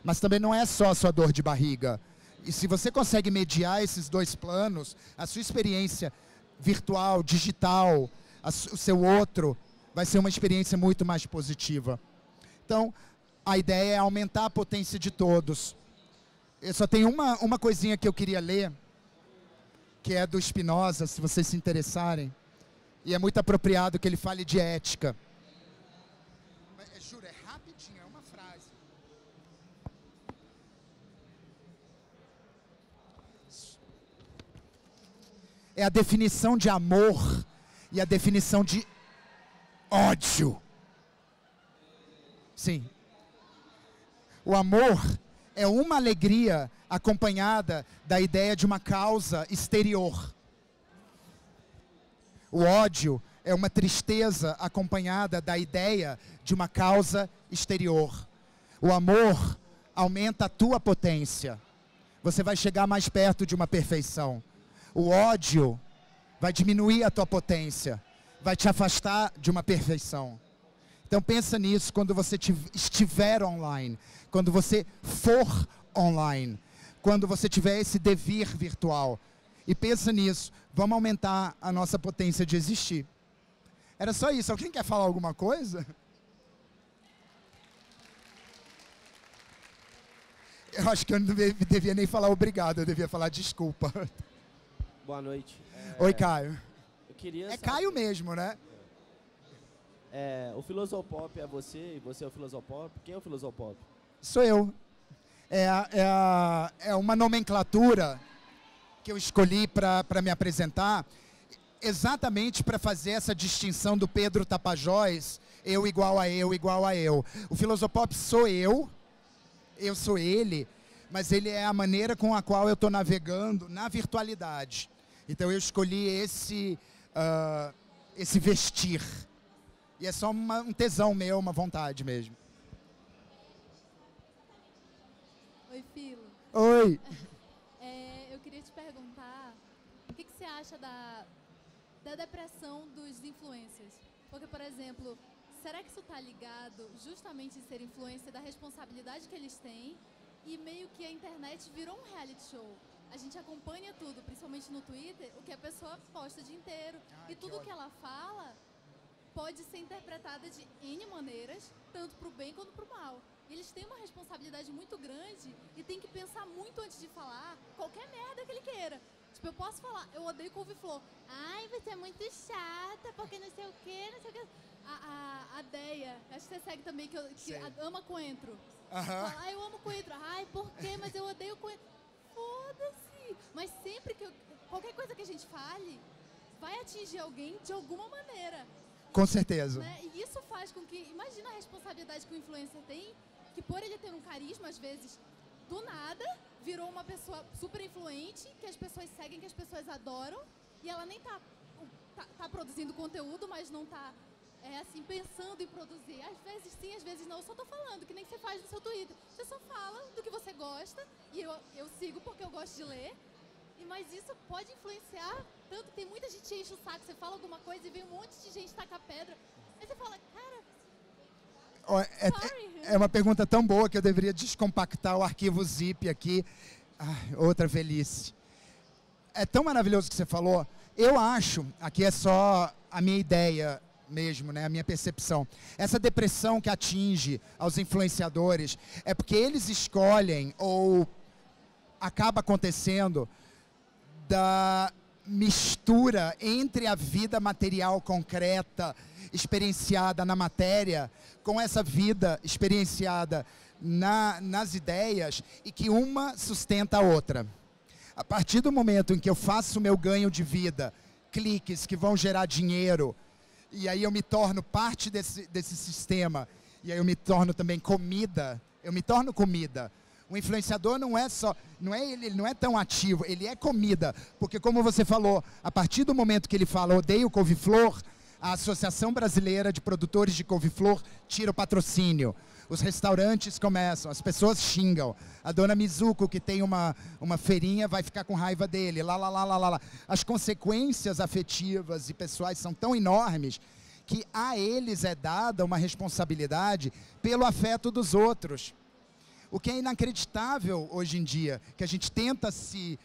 Mas também não é só a sua dor de barriga. E se você consegue mediar esses dois planos, a sua experiência virtual, digital, o seu outro, vai ser uma experiência muito mais positiva. Então, a ideia é aumentar a potência de todos. Eu só tenho uma coisinha que eu queria ler, que é do Spinoza, se vocês se interessarem. E é muito apropriado que ele fale de ética. Juro, é rapidinho, é uma frase. É a definição de amor e a definição de ódio. Sim. O amor é uma alegria acompanhada da ideia de uma causa exterior. O ódio é uma tristeza acompanhada da ideia de uma causa exterior. O amor aumenta a tua potência. Você vai chegar mais perto de uma perfeição. O ódio vai diminuir a tua potência. Vai te afastar de uma perfeição. Então pensa nisso quando você estiver online, quando você for online, quando você tiver esse devir virtual. E pensa nisso, vamos aumentar a nossa potência de existir. Era só isso. Alguém quer falar alguma coisa? Eu acho que eu não devia nem falar obrigado, eu devia falar desculpa. Boa noite. Oi, Caio. Eu queria saber... Caio mesmo, né? O Filosopop é você e você é o Filosopop. Quem é o Filosopop? Sou eu. É uma nomenclatura que eu escolhi para me apresentar, exatamente para fazer essa distinção do Pedro Tapajós, eu igual a eu, igual a eu. O Filosopop sou eu sou ele, mas ele é a maneira com a qual eu estou navegando na virtualidade. Então eu escolhi esse vestir. E é só um tesão meu, uma vontade mesmo. Oi, Filo. Oi. Eu queria te perguntar, o que você acha da depressão dos influencers? Porque, por exemplo, será que isso está ligado justamente em ser influencer, da responsabilidade que eles têm? E meio que a internet virou um reality show. A gente acompanha tudo, principalmente no Twitter, o que a pessoa posta o dia inteiro. E tudo que ela fala pode ser interpretada de N maneiras, tanto para o bem quanto para o mal. Eles têm uma responsabilidade muito grande e tem que pensar muito antes de falar qualquer merda que ele queira. Tipo, eu posso falar, eu odeio couve-flor. Ai, você é muito chata, porque não sei o quê, não sei o quê. A Deia, acho que você segue também, que ama coentro. Fala, ai, eu amo coentro. Ai, por quê? Mas eu odeio coentro. Foda-se. Mas sempre que qualquer coisa que a gente fale, vai atingir alguém de alguma maneira. Com certeza. Né? E isso faz com que, imagina a responsabilidade que o influencer tem, que por ele ter um carisma, às vezes, do nada, virou uma pessoa super influente, que as pessoas seguem, que as pessoas adoram, e ela nem tá produzindo conteúdo, mas não tá, assim, pensando em produzir. Às vezes sim, às vezes não. Eu só tô falando, que nem você faz no seu Twitter. Você só fala do que você gosta, e eu sigo porque eu gosto de ler, mas isso pode influenciar, tanto que tem muita gente que enche o saco, você fala alguma coisa e vem um monte de gente tacar pedra, aí você fala, cara... É uma pergunta tão boa que eu deveria descompactar o arquivo zip aqui. Ai, outra velhice. É tão maravilhoso o que você falou. Eu acho, aqui é só a minha ideia mesmo, né, a minha percepção. Essa depressão que atinge aos influenciadores é porque eles escolhem, ou acaba acontecendo, da mistura entre a vida material concreta, experienciada na matéria, com essa vida experienciada nas ideias, e que uma sustenta a outra. A partir do momento em que eu faço o meu ganho de vida, cliques que vão gerar dinheiro, e aí eu me torno parte desse sistema, e aí eu me torno também comida, eu me torno comida. O influenciador não é só, ele não é tão ativo, ele é comida. Porque como você falou, a partir do momento que ele fala odeio couve-flor, a Associação Brasileira de Produtores de Couve-Flor tira o patrocínio. Os restaurantes começam, as pessoas xingam. A dona Mizuko, que tem uma feirinha, vai ficar com raiva dele. Lá. As consequências afetivas e pessoais são tão enormes que a eles é dada uma responsabilidade pelo afeto dos outros. O que é inacreditável hoje em dia, que a gente tenta se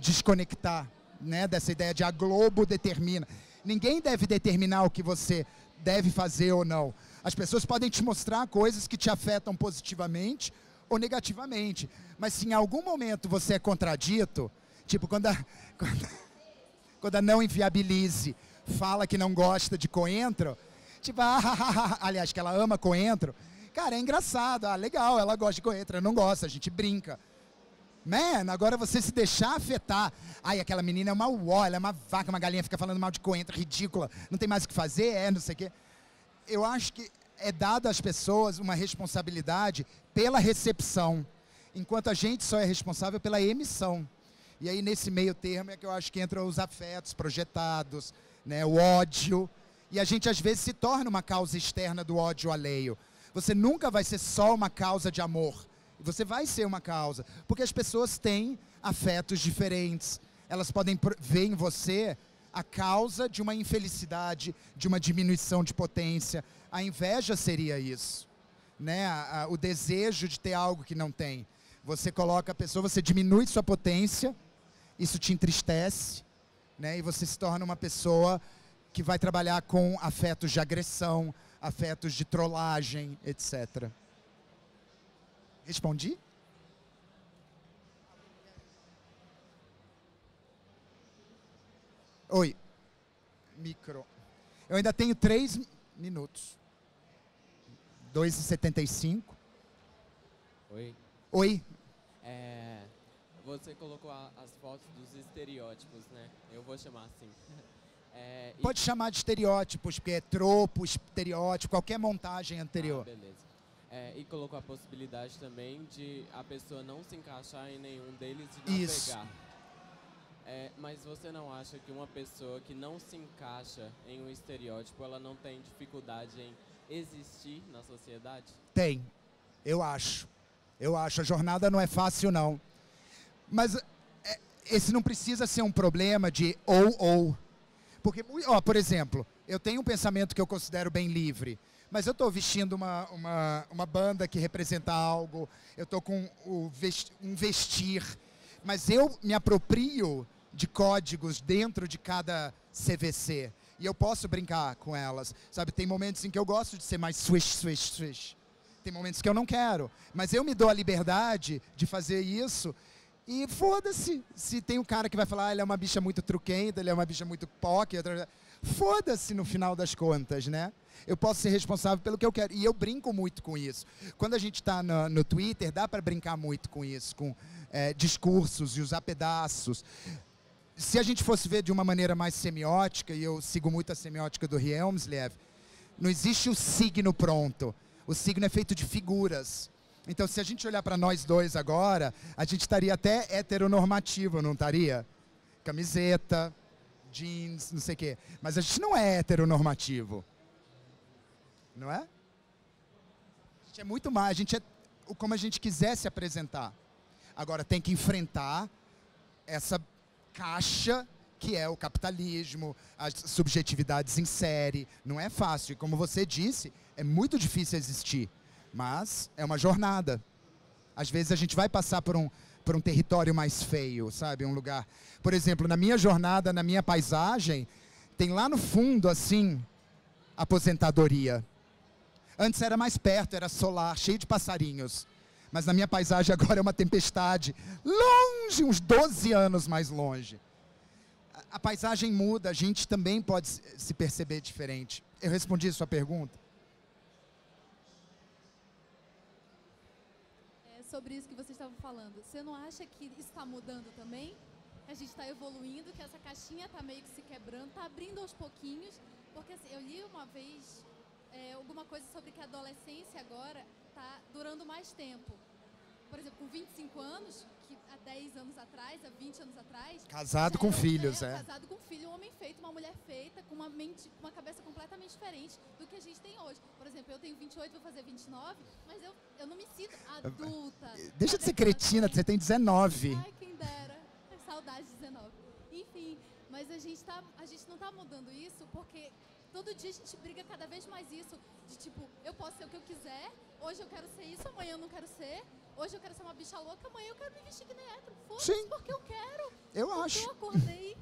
desconectar, né, dessa ideia de a Globo determina. Ninguém deve determinar o que você deve fazer ou não. As pessoas podem te mostrar coisas que te afetam positivamente ou negativamente. Mas se em algum momento você é contradito, tipo quando a Não Inviabilize fala que não gosta de coentro, tipo, aliás, que ela ama coentro, cara, é engraçado, legal, ela gosta de coentro, eu não gosto, a gente brinca. Man, agora você se deixar afetar. Ai, aquela menina é uma uó, ela é uma vaca, uma galinha, fica falando mal de coentro, ridícula, não tem mais o que fazer, não sei o quê. Eu acho que é dado às pessoas uma responsabilidade pela recepção, enquanto a gente só é responsável pela emissão. E aí, nesse meio termo, é que eu acho que entram os afetos projetados, né, o ódio, e a gente, às vezes, se torna uma causa externa do ódio alheio. Você nunca vai ser só uma causa de amor. Você vai ser uma causa, porque as pessoas têm afetos diferentes. Elas podem ver em você a causa de uma infelicidade, de uma diminuição de potência. A inveja seria isso, né? O desejo de ter algo que não tem. Você coloca a pessoa, você diminui sua potência, isso te entristece, né? E você se torna uma pessoa que vai trabalhar com afetos de agressão, afetos de trollagem, etc. Respondi? Oi. Micro. Eu ainda tenho 3 minutos. 2h75. Oi. Oi. Você colocou as fotos dos estereótipos, né? Eu vou chamar assim. Pode chamar de estereótipos, porque é tropo, estereótipo, qualquer montagem anterior. Beleza. E colocou a possibilidade também de a pessoa não se encaixar em nenhum deles e navegar. Isso. Mas você não acha que uma pessoa que não se encaixa em um estereótipo, ela não tem dificuldade em existir na sociedade? Tem. Eu acho. A jornada não é fácil, não. Mas esse não precisa ser um problema de ou. Porque, por exemplo, eu tenho um pensamento que eu considero bem livre, mas eu estou vestindo uma banda que representa algo, eu estou com um vestir, mas eu me aproprio de códigos dentro de cada CVC, e eu posso brincar com elas, sabe? Tem momentos em que eu gosto de ser mais swish. Tem momentos que eu não quero, mas eu me dou a liberdade de fazer isso. E foda-se, se tem um cara que vai falar, ele é uma bicha muito truquenta, ele é uma bicha muito poque, foda-se no final das contas, né? Eu posso ser responsável pelo que eu quero. E eu brinco muito com isso. Quando a gente está no Twitter, dá para brincar muito com isso, com discursos e usar pedaços. Se a gente fosse ver de uma maneira mais semiótica, e eu sigo muito a semiótica do Helmsliev, não existe o signo pronto. O signo é feito de figuras. Então, se a gente olhar para nós dois agora, a gente estaria até heteronormativo, não estaria? Camiseta, jeans, não sei o quê. Mas a gente não é heteronormativo. Não é? A gente é muito mais, a gente é como a gente quiser se apresentar. Agora, tem que enfrentar essa caixa que é o capitalismo, as subjetividades em série. Não é fácil. E como você disse, é muito difícil existir. Mas é uma jornada. Às vezes a gente vai passar por um território mais feio, sabe? Um lugar... Por exemplo, na minha jornada, na minha paisagem, tem lá no fundo, assim, aposentadoria. Antes era mais perto, era solar, cheio de passarinhos. Mas na minha paisagem agora é uma tempestade. Longe, uns 12 anos mais longe. A paisagem muda, a gente também pode se perceber diferente. Eu respondi a sua pergunta? Sobre isso que vocês estavam falando, você não acha que isso está mudando também? A gente está evoluindo, que essa caixinha está meio que se quebrando, está abrindo aos pouquinhos, porque assim, eu li uma vez alguma coisa sobre que a adolescência agora está durando mais tempo. por exemplo, com 25 anos, que há 10 anos atrás, há 20 anos atrás... Casado já com era- filhos, Casado com filho, um homem feito, uma mulher feita, com uma mente, uma cabeça completamente diferente do que a gente tem hoje. Por exemplo, eu tenho 28, vou fazer 29, mas eu não me sinto adulta. Deixa de ser Sabe aquela cretina, coisa? você tem 19. Ai, quem dera. Saudade de 19. Enfim, mas a gente não tá mudando isso porque todo dia a gente briga cada vez mais isso. De tipo, eu posso ser o que eu quiser, hoje eu quero ser isso, amanhã eu não quero ser. Hoje eu quero ser uma bicha louca, amanhã eu quero me vestir que nem hétero. Foda-se, Sim. porque eu quero. Eu Porque acho. eu acordei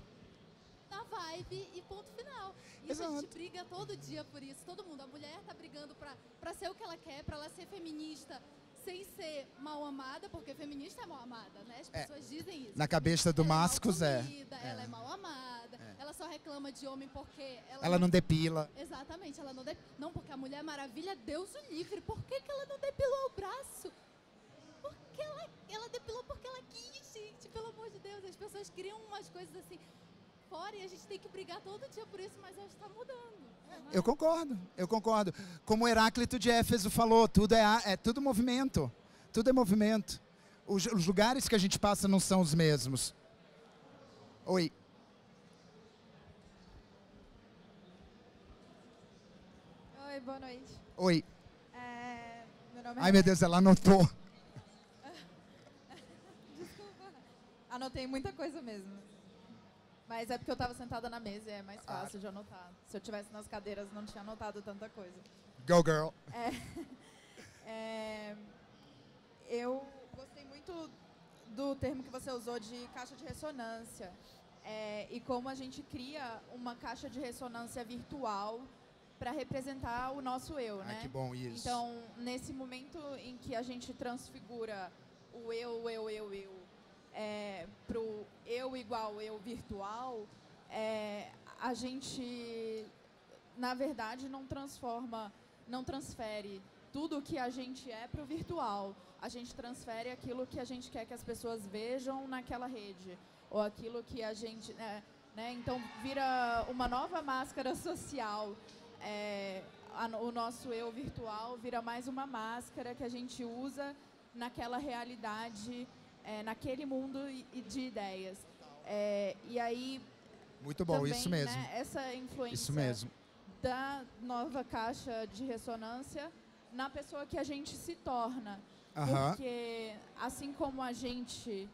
na vibe e ponto final. Isso a gente Exato. briga todo dia por isso. Todo mundo. A mulher tá brigando pra ser o que ela quer, pra ela ser feminista sem ser mal amada, porque feminista é mal amada, né? As pessoas dizem isso. Na cabeça do Ela é mal Mascos é. comida, ela é mal amada, ela só reclama de homem porque Ela não depila. Exatamente, ela não Não, porque a Mulher Maravilha, Deus o livre. Por que ela não depilou o braço? Porque ela depilou porque ela quis, gente. Pelo amor de Deus, as pessoas criam umas coisas assim fora e a gente tem que brigar todo dia por isso, mas hoje está mudando. Eu concordo. Como o Heráclito de Éfeso falou, tudo é tudo movimento. Tudo é movimento. Os lugares que a gente passa não são os mesmos. Oi. Oi, boa noite. Oi. Meu nome é Ai, meu Deus, ela anotou. Desculpa. Anotei muita coisa mesmo. Mas é porque eu estava sentada na mesa e é mais fácil de anotar. Se eu tivesse nas cadeiras, não tinha anotado tanta coisa. Go, girl. Eu gostei muito do termo que você usou de caixa de ressonância. E como a gente cria uma caixa de ressonância virtual para representar o nosso eu, né? Que bom isso. Então, nesse momento em que a gente transfigura o eu pro eu igual eu virtual, a gente, na verdade, não transfere tudo o que a gente é pro virtual. A gente transfere aquilo que a gente quer que as pessoas vejam naquela rede, ou aquilo que a gente... né? Então, vira uma nova máscara social. O nosso eu virtual vira mais uma máscara que a gente usa naquela realidade, naquele mundo de ideias. E aí... Muito bom, também, isso mesmo. né, essa influência Isso mesmo. da nova caixa de ressonância na pessoa que a gente se torna. Porque, assim como a gente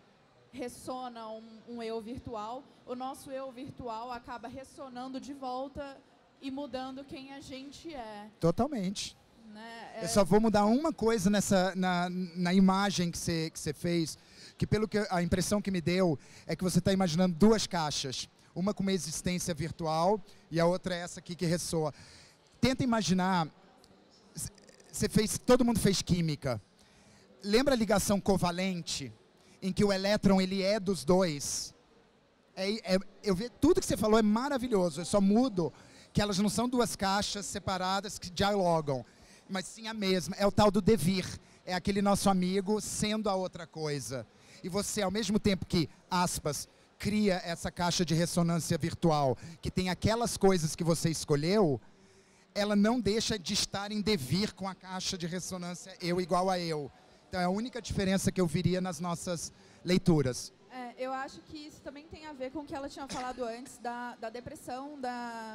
ressona um eu virtual, o nosso eu virtual acaba ressonando de volta e mudando quem a gente é. Totalmente. Né? Eu só vou mudar uma coisa na imagem que você fez, que pelo que a impressão que me deu é que você está imaginando duas caixas. Uma com uma existência virtual e a outra é essa aqui que ressoa. Tenta imaginar, todo mundo fez química. Lembra a ligação covalente, em que o elétron ele é dos dois? Tudo que você falou é maravilhoso, eu só mudo que elas não são duas caixas separadas que dialogam, mas sim a mesma. É o tal do devir, é aquele nosso amigo sendo a outra coisa. E você, ao mesmo tempo que, aspas, cria essa caixa de ressonância virtual, que tem aquelas coisas que você escolheu, ela não deixa de estar em devir com a caixa de ressonância eu igual a eu. Então é a única diferença que eu viria nas nossas leituras. Eu acho que isso também tem a ver com o que ela tinha falado antes, da depressão,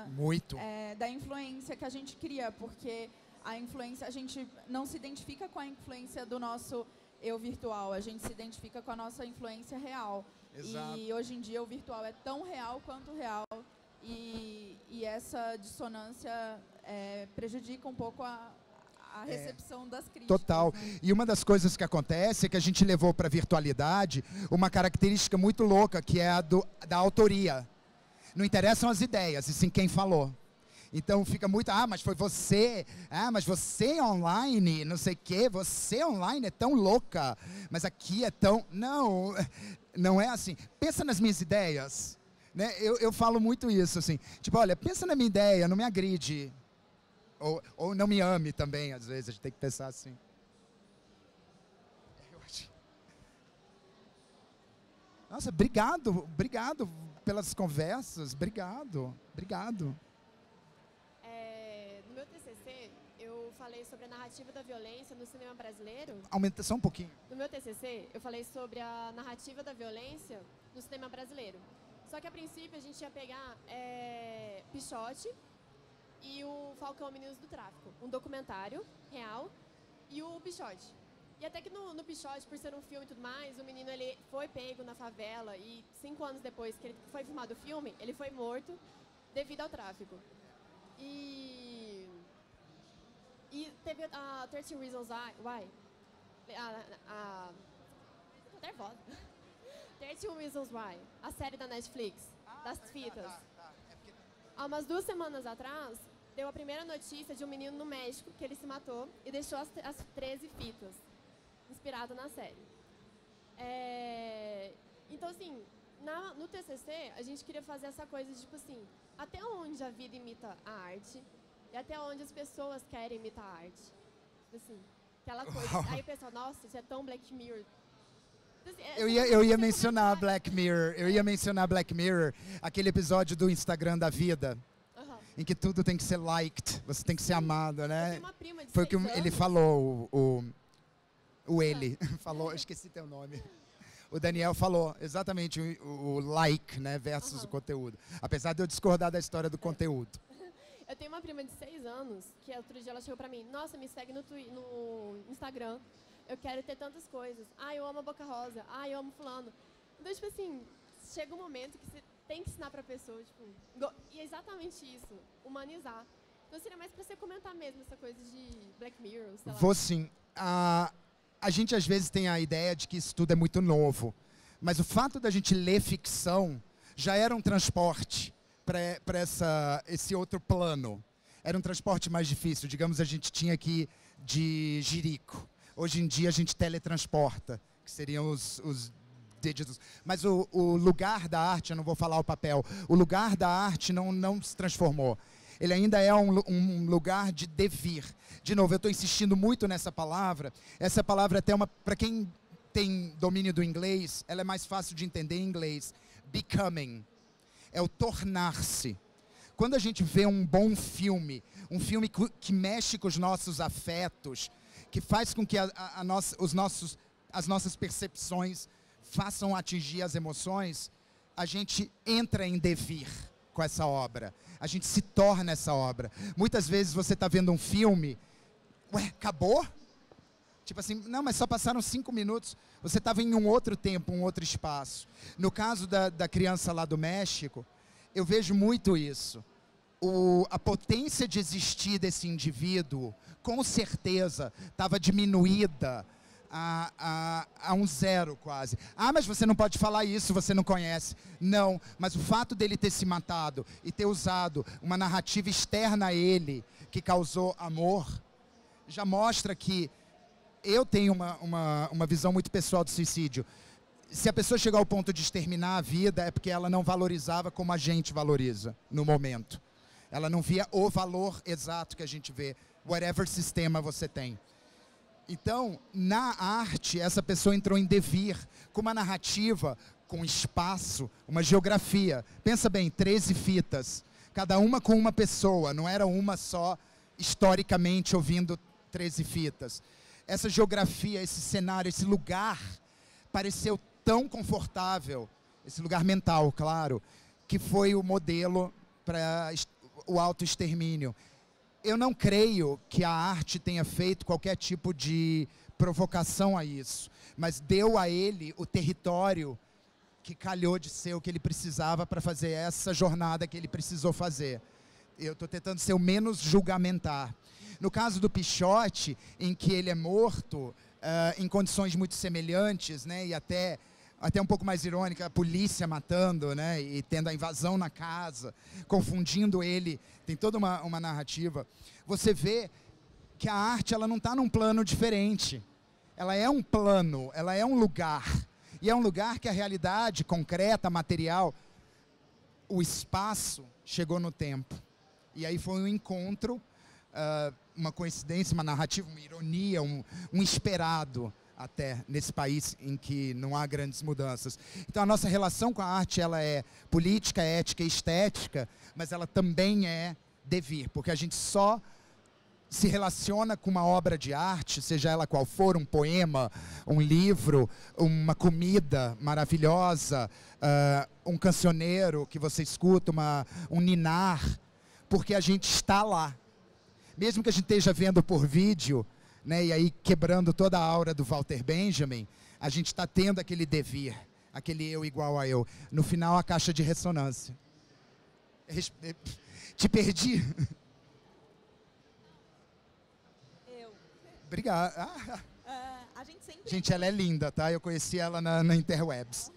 Muito. Da influência que a gente cria, porque a influência, a gente não se identifica com a influência do nosso eu virtual, a gente se identifica com a nossa influência real. Exato. E hoje em dia o virtual é tão real quanto real, e essa dissonância prejudica um pouco a recepção das críticas. Total. Né? E uma das coisas que acontece é que a gente levou para a virtualidade uma característica muito louca, que é a da autoria. Não interessam as ideias, e sim quem falou. Então fica muito, mas foi você, mas você online, não sei o quê, você online é tão louca, mas aqui é tão... Não, não é assim. Pensa nas minhas ideias. Né? Eu falo muito isso, assim. Tipo, olha, pensa na minha ideia, não me agride. Ou não me ame também, às vezes, a gente tem que pensar assim. Nossa, obrigado pelas conversas, obrigado. No meu TCC, eu falei sobre a narrativa da violência no cinema brasileiro. Aumenta só um pouquinho. No meu TCC, eu falei sobre a narrativa da violência no cinema brasileiro. Só que, a princípio, a gente ia pegar Pichote e o Falcão Meninos do Tráfico. Um documentário real e o Pichote. E até que no Pichote, por ser um filme e tudo mais, o menino ele foi pego na favela e 5 anos depois que ele foi filmado o filme, ele foi morto devido ao tráfico. E teve a 13 Reasons Why. Tô nervosa. 13 Reasons Why, a série da Netflix, das fitas. Há umas 2 semanas atrás, deu a primeira notícia de um menino no México que ele se matou e deixou as 13 fitas, inspirado na série. Então, assim, no TCC, a gente queria fazer essa coisa de, tipo assim, até onde a vida imita a arte e até onde as pessoas querem imitar a arte. Tipo assim, aquela coisa. Aí o pessoal, nossa, isso é tão Black Mirror. Eu ia mencionar Black Mirror. Eu ia mencionar Black Mirror, aquele episódio do Instagram da vida, em que tudo tem que ser liked, você tem que ser amado, né? Eu tenho uma prima de Foi o que 6 anos. ele falou, ele falou, esqueci teu nome. O Daniel falou exatamente o like, né, versus o conteúdo. Apesar de eu discordar da história do conteúdo. Eu tenho uma prima de 6 anos, que outro dia ela chegou pra mim, nossa, me segue no Instagram, eu quero ter tantas coisas. Ah, eu amo a Boca Rosa. Ah, eu amo fulano. Então, tipo assim, chega um momento que você tem que ensinar pra pessoa, tipo, e é exatamente isso, humanizar. Então seria mais pra você comentar mesmo essa coisa de Black Mirror, sei lá. Vou sim. A gente às vezes tem a ideia de que isso tudo é muito novo, mas o fato da gente ler ficção já era um transporte para esse outro plano. Era um transporte mais difícil. Digamos, a gente tinha que ir de Jerico. Hoje em dia a gente teletransporta, que seriam os dígitos. Mas o lugar da arte, eu não vou falar o papel, o lugar da arte não se transformou. Ele ainda é um lugar de devir. De novo, eu estou insistindo muito nessa palavra. Essa palavra até para quem tem domínio do inglês, ela é mais fácil de entender em inglês. Becoming. É o tornar-se. Quando a gente vê um bom filme, um filme que mexe com os nossos afetos, que faz com que as nossas percepções façam atingir as emoções, a gente entra em devir com essa obra. A gente se torna essa obra. Muitas vezes você está vendo um filme, ué, acabou? Tipo assim, não, mas só passaram 5 minutos. Você estava em um outro tempo, um outro espaço. No caso da criança lá do México, eu vejo muito isso. A potência de existir desse indivíduo, com certeza, estava diminuída a um zero quase. Ah, mas você não pode falar isso, você não conhece. Não, mas o fato dele ter se matado e ter usado uma narrativa externa a ele, que causou amor, já mostra que eu tenho uma visão muito pessoal do suicídio. Se a pessoa chegar ao ponto de exterminar a vida, é porque ela não valorizava como a gente valoriza no momento. Ela não via o valor exato que a gente vê, whatever sistema você tem. Então, na arte, essa pessoa entrou em devir, com uma narrativa, com espaço, uma geografia. Pensa bem, 13 fitas, cada uma com uma pessoa, não era uma só, historicamente, ouvindo 13 fitas. Essa geografia, esse cenário, esse lugar, pareceu tão confortável, esse lugar mental, claro, que foi o modelo para o autoextermínio. Eu não creio que a arte tenha feito qualquer tipo de provocação a isso, mas deu a ele o território que calhou de ser o que ele precisava para fazer essa jornada que ele precisou fazer. Eu estou tentando ser o menos julgamentar. No caso do Pichote, em que ele é morto em condições muito semelhantes, né, e até um pouco mais irônica, a polícia matando, né, e tendo a invasão na casa, confundindo ele, tem toda uma narrativa. Você vê que a arte ela não está num plano diferente. Ela é um plano, ela é um lugar. E é um lugar que a realidade concreta, material, o espaço, chegou no tempo. E aí foi um encontro, uma coincidência, uma narrativa, uma ironia, um esperado até nesse país em que não há grandes mudanças. Então a nossa relação com a arte ela é política, ética e estética, mas ela também é devir, porque a gente só se relaciona com uma obra de arte, seja ela qual for, um poema, um livro, uma comida maravilhosa, um cancioneiro que você escuta, um ninar, porque a gente está lá. Mesmo que a gente esteja vendo por vídeo, né, e aí quebrando toda a aura do Walter Benjamin, a gente está tendo aquele devir, aquele eu igual a eu. No final, a caixa de ressonância. Te perdi? Obrigado. A gente sempre... Gente, ela é linda, tá? Eu conheci ela na Interwebs.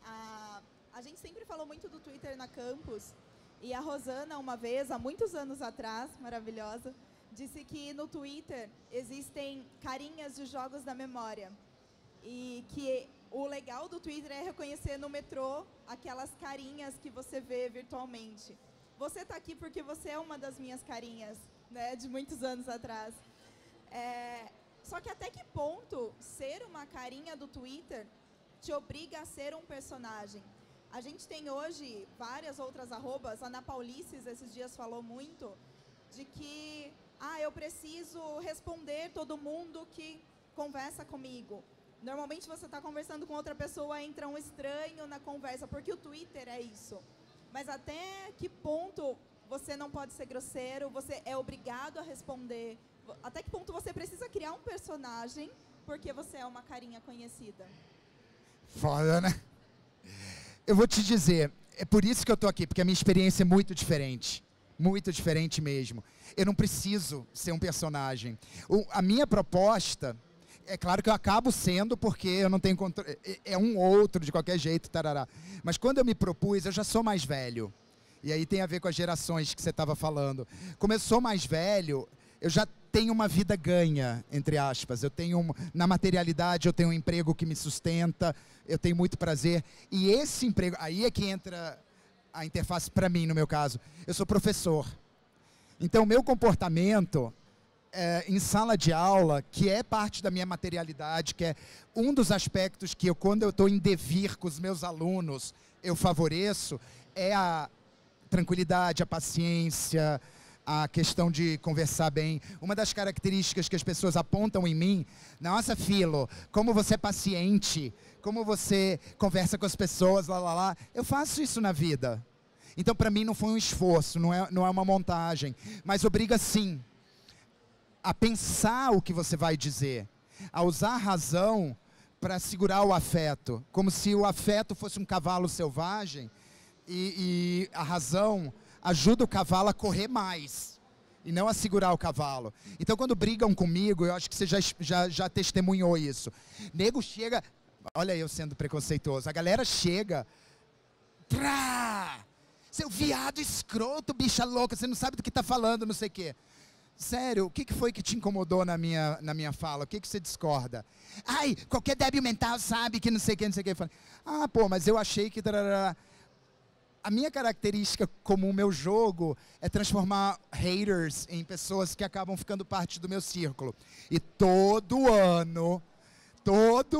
A gente sempre falou muito do Twitter na campus. E a Rosana, uma vez, há muitos anos atrás, maravilhosa, disse que no Twitter existem carinhas de jogos da memória. E que o legal do Twitter é reconhecer no metrô aquelas carinhas que você vê virtualmente. Você está aqui porque você é uma das minhas carinhas, né, de muitos anos atrás. Só que até que ponto ser uma carinha do Twitter te obriga a ser um personagem? A gente tem hoje várias outras arrobas. A Ana Paulices esses dias falou muito de que eu preciso responder todo mundo que conversa comigo. Normalmente você está conversando com outra pessoa, entra um estranho na conversa, porque o Twitter é isso. Mas até que ponto você não pode ser grosseiro, você é obrigado a responder? Até que ponto você precisa criar um personagem porque você é uma carinha conhecida? Foda, né? Eu vou te dizer, é por isso que eu tô aqui, porque a minha experiência é muito diferente mesmo. Eu não preciso ser um personagem. A minha proposta, é claro que eu acabo sendo, porque eu não tenho controle, é um outro de qualquer jeito, tarará. Mas quando eu me propus, eu já sou mais velho. E aí tem a ver com as gerações que você estava falando. Como eu sou mais velho, eu já tenho uma vida ganha, entre aspas. Na materialidade, eu tenho um emprego que me sustenta, eu tenho muito prazer. E esse emprego, aí é que entra a interface para mim, no meu caso. Eu sou professor. Então, meu comportamento em sala de aula, que é parte da minha materialidade, que é um dos aspectos que quando eu estou em devir com os meus alunos, eu favoreço, é a tranquilidade, a paciência, a questão de conversar bem. Uma das características que as pessoas apontam em mim, nossa, Filo, como você é paciente, como você conversa com as pessoas, lá. Eu faço isso na vida. Então, para mim, não foi um esforço, não é uma montagem, mas obriga, sim, a pensar o que você vai dizer, a usar a razão para segurar o afeto, como se o afeto fosse um cavalo selvagem e a razão ajuda o cavalo a correr mais e não a segurar o cavalo. Então, quando brigam comigo, eu acho que você já testemunhou isso. Nego chega, olha eu sendo preconceituoso, a galera chega, seu viado escroto, bicha louca, você não sabe do que está falando, não sei o quê. Sério, o que foi que te incomodou na minha fala? O que você discorda? Ai, qualquer débil mental sabe que não sei o que, não sei o que. Eu falei, mas eu achei que... A minha característica como o meu jogo é transformar haters em pessoas que acabam ficando parte do meu círculo. E todo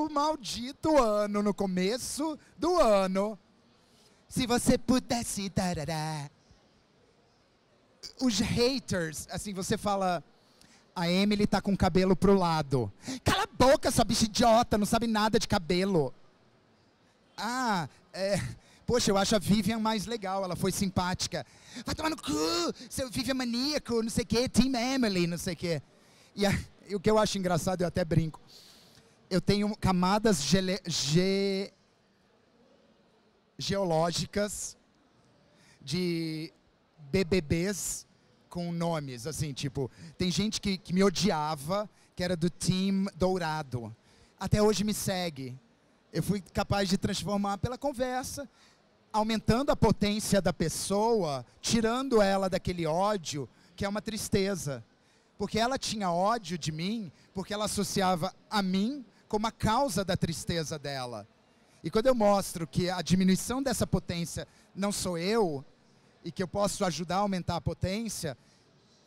maldito ano, no começo do ano, se você pudesse... Os haters, assim, você fala, a Emily tá com o cabelo pro lado. Cala a boca, sua bicha idiota, não sabe nada de cabelo. Poxa, eu acho a Vivian mais legal, ela foi simpática. Vai tomar no cu, seu Vivian maníaco, não sei o quê, Team Emily, não sei o quê. E o que eu acho engraçado, eu até brinco, eu tenho camadas geológicas de BBBs com nomes, assim, tipo, tem gente que me odiava, que era do Team Dourado. Até hoje me segue. Eu fui capaz de transformar pela conversa, aumentando a potência da pessoa, tirando ela daquele ódio, que é uma tristeza. Porque ela tinha ódio de mim, porque ela associava a mim como a causa da tristeza dela. E quando eu mostro que a diminuição dessa potência não sou eu, e que eu posso ajudar a aumentar a potência,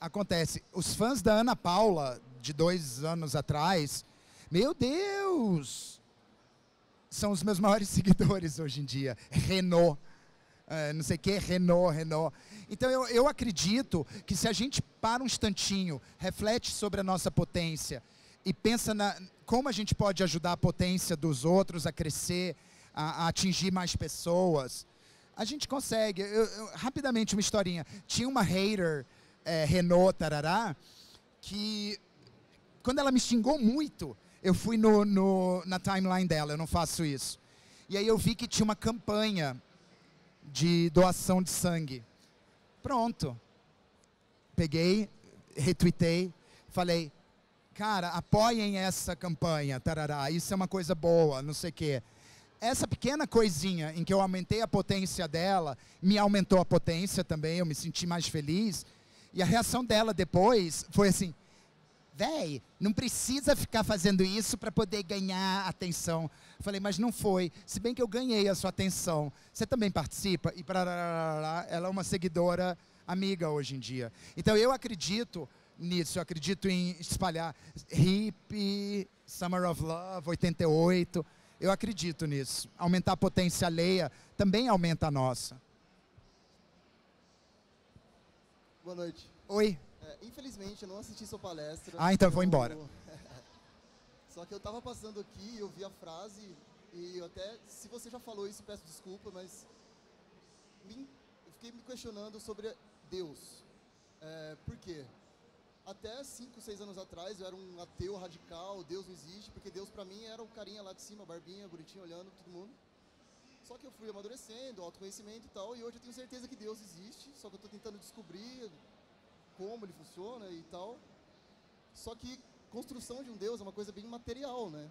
acontece. Os fãs da Ana Paula, de 2 anos atrás, meu Deus, são os meus maiores seguidores hoje em dia. Renault. não sei o que, Renault. Então eu acredito que se a gente para um instantinho, reflete sobre a nossa potência e pensa como a gente pode ajudar a potência dos outros a crescer, a atingir mais pessoas, a gente consegue. Rapidamente, uma historinha. Tinha uma hater, Renault, tarará, que quando ela me xingou muito, eu fui na timeline dela, eu não faço isso. E aí eu vi que tinha uma campanha de doação de sangue. Pronto. Peguei, retuitei, falei, cara, apoiem essa campanha, tarará, isso é uma coisa boa, não sei o quê. Essa pequena coisinha em que eu aumentei a potência dela, me aumentou a potência também, eu me senti mais feliz. E a reação dela depois foi assim, véi, não precisa ficar fazendo isso para poder ganhar atenção. Eu falei, mas não foi. Se bem que eu ganhei a sua atenção, você também participa? E ela é uma seguidora amiga hoje em dia. Então eu acredito nisso, eu acredito em espalhar Hip, Summer of Love, 88. Eu acredito nisso. Aumentar a potência alheia também aumenta a nossa. Boa noite. Oi. Infelizmente, eu não assisti sua palestra. Então eu vou embora. Só que eu estava passando aqui, eu vi a frase, e eu até, se você já falou isso, peço desculpa, mas eu fiquei me questionando sobre Deus. Por quê? Até 5, 6 anos atrás, eu era um ateu radical, Deus não existe, porque Deus pra mim era o carinha lá de cima, barbinha, bonitinho, olhando todo mundo. Só que eu fui amadurecendo, autoconhecimento e tal, e hoje eu tenho certeza que Deus existe, só que eu estou tentando descobrir como ele funciona e tal. Só que construção de um Deus é uma coisa bem material, né?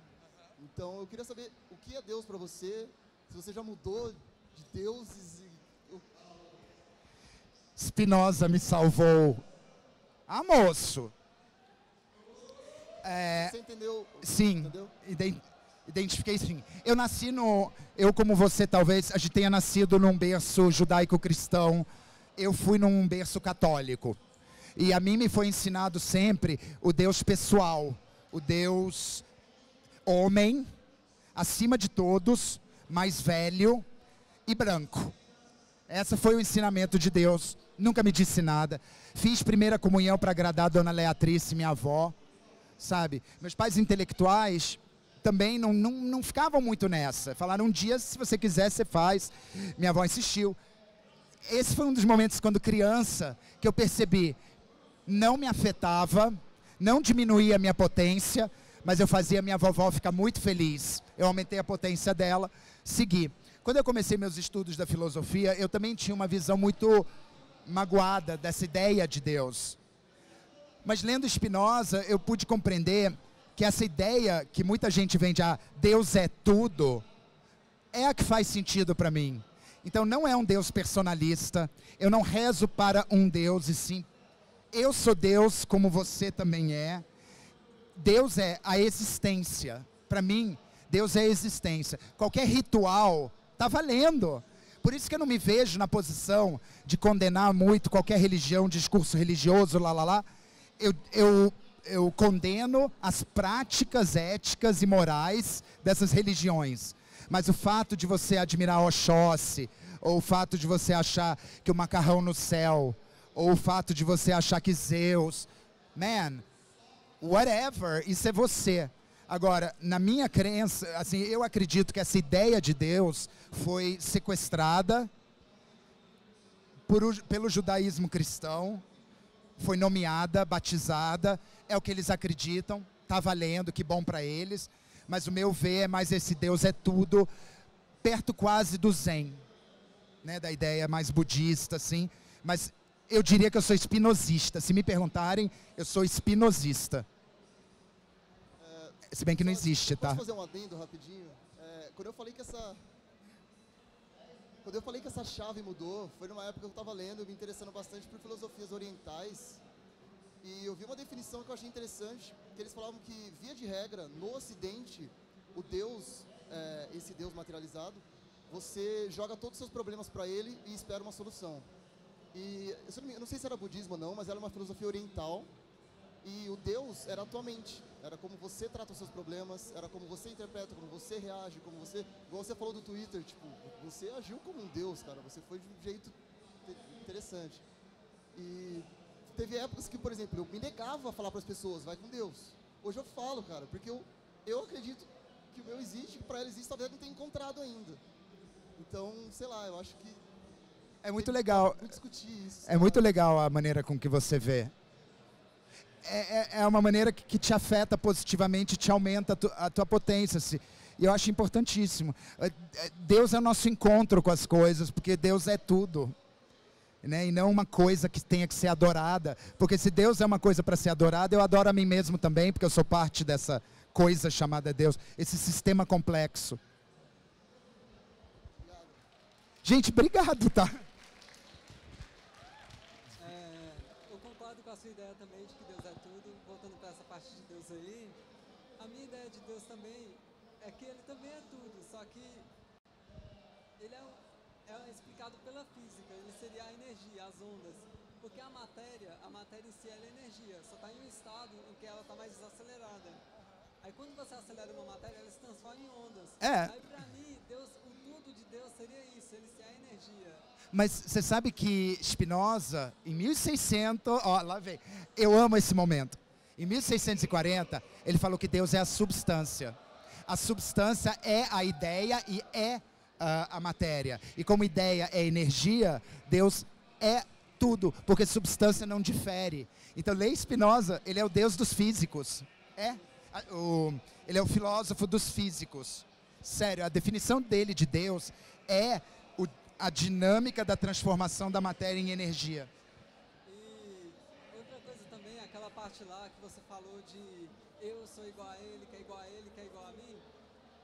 Então eu queria saber o que é Deus pra você, se você já mudou de deuses e... Spinoza me salvou. Moço! Você entendeu? Sim, entendeu? Identifiquei sim. Eu como você talvez, a gente tenha nascido num berço judaico-cristão, eu fui num berço católico. E a mim me foi ensinado sempre o Deus pessoal, o Deus homem, acima de todos, mais velho e branco. Esse foi o ensinamento de Deus, nunca me disse nada. Fiz primeira comunhão para agradar a dona Leatrice, minha avó, sabe? Meus pais intelectuais também não ficavam muito nessa. Falaram, um dia, se você quiser, você faz. Minha avó insistiu. Esse foi um dos momentos, quando criança, que eu percebi, não me afetava, não diminuía a minha potência, mas eu fazia minha vovó ficar muito feliz. Eu aumentei a potência dela, segui. Quando eu comecei meus estudos da filosofia, eu também tinha uma visão muito magoada dessa ideia de Deus. Mas lendo Spinoza, eu pude compreender que essa ideia que muita gente vende, Deus é tudo, é a que faz sentido para mim. Então não é um Deus personalista, eu não rezo para um Deus, e sim, eu sou Deus como você também é. Deus é a existência. Para mim, Deus é a existência. Qualquer ritual está valendo. Por isso que eu não me vejo na posição de condenar muito qualquer religião, discurso religioso, Eu condeno as práticas éticas e morais dessas religiões. Mas o fato de você admirar Oxóssi, ou o fato de você achar que o macarrão no céu, ou o fato de você achar que Zeus, whatever, isso é você. Agora, na minha crença, assim, eu acredito que essa ideia de Deus foi sequestrada pelo judaísmo cristão, foi nomeada, batizada, é o que eles acreditam, está valendo, que bom para eles, mas o meu ver é mais esse Deus é tudo, perto quase do Zen, né, da ideia mais budista, assim, mas eu diria que eu sou espinosista. Se me perguntarem, eu sou espinosista. Se bem que não existe, tá? Posso fazer um adendo rapidinho? Quando eu falei que essa chave mudou, foi numa época que eu estava lendo, me interessando bastante por filosofias orientais, e eu vi uma definição que eu achei interessante, que eles falavam que, via de regra, no Ocidente, o Deus, esse Deus materializado, você joga todos os seus problemas para ele e espera uma solução. E eu não sei se era budismo ou não, mas era uma filosofia oriental, E o Deus era a tua mente, era como você trata os seus problemas, era como você interpreta, como você reage, como você... Igual você falou do Twitter, tipo, você agiu como um Deus, cara, você foi de um jeito interessante. E teve épocas que, por exemplo, eu me negava a falar para as pessoas, vai com Deus. Hoje eu falo, cara, porque eu acredito que o meu existe, que para ela existe, talvez não tenha encontrado ainda. Então, sei lá, eu acho que... É muito legal. Discutir isso. É muito legal a maneira com que você vê. É uma maneira que te afeta positivamente, te aumenta a tua potência. E eu acho importantíssimo. Deus é o nosso encontro com as coisas, porque Deus é tudo. Né? E não uma coisa que tenha que ser adorada. Porque se Deus é uma coisa para ser adorada, eu adoro a mim mesmo também, porque eu sou parte dessa coisa chamada Deus. Esse sistema complexo. Gente, obrigado, tá? Eu concordo com a sua ideia também de que Deus é tudo. Voltando para essa parte de Deus aí, a minha ideia de Deus também é que Ele também é tudo, só que Ele é explicado pela física, Ele seria a energia, as ondas. Porque a matéria em si ela é energia, só está em um estado em que ela está mais desacelerada. Aí quando você acelera uma matéria, ela se transforma em ondas. Aí pra mim, o tudo de Deus seria isso, Ele ser a energia. Mas você sabe que Spinoza, em 1600... Ó, lá vem. Eu amo esse momento. Em 1640, ele falou que Deus é a substância. A substância é a ideia e é a matéria. E como ideia é energia, Deus é tudo, porque substância não difere. Então, leia Spinoza, ele é o Deus dos físicos. Ele é o filósofo dos físicos. Sério, a definição dele de Deus é a dinâmica da transformação da matéria em energia. E outra coisa também, aquela parte lá que você falou de eu sou igual a ele, que é igual a ele, que é igual a mim.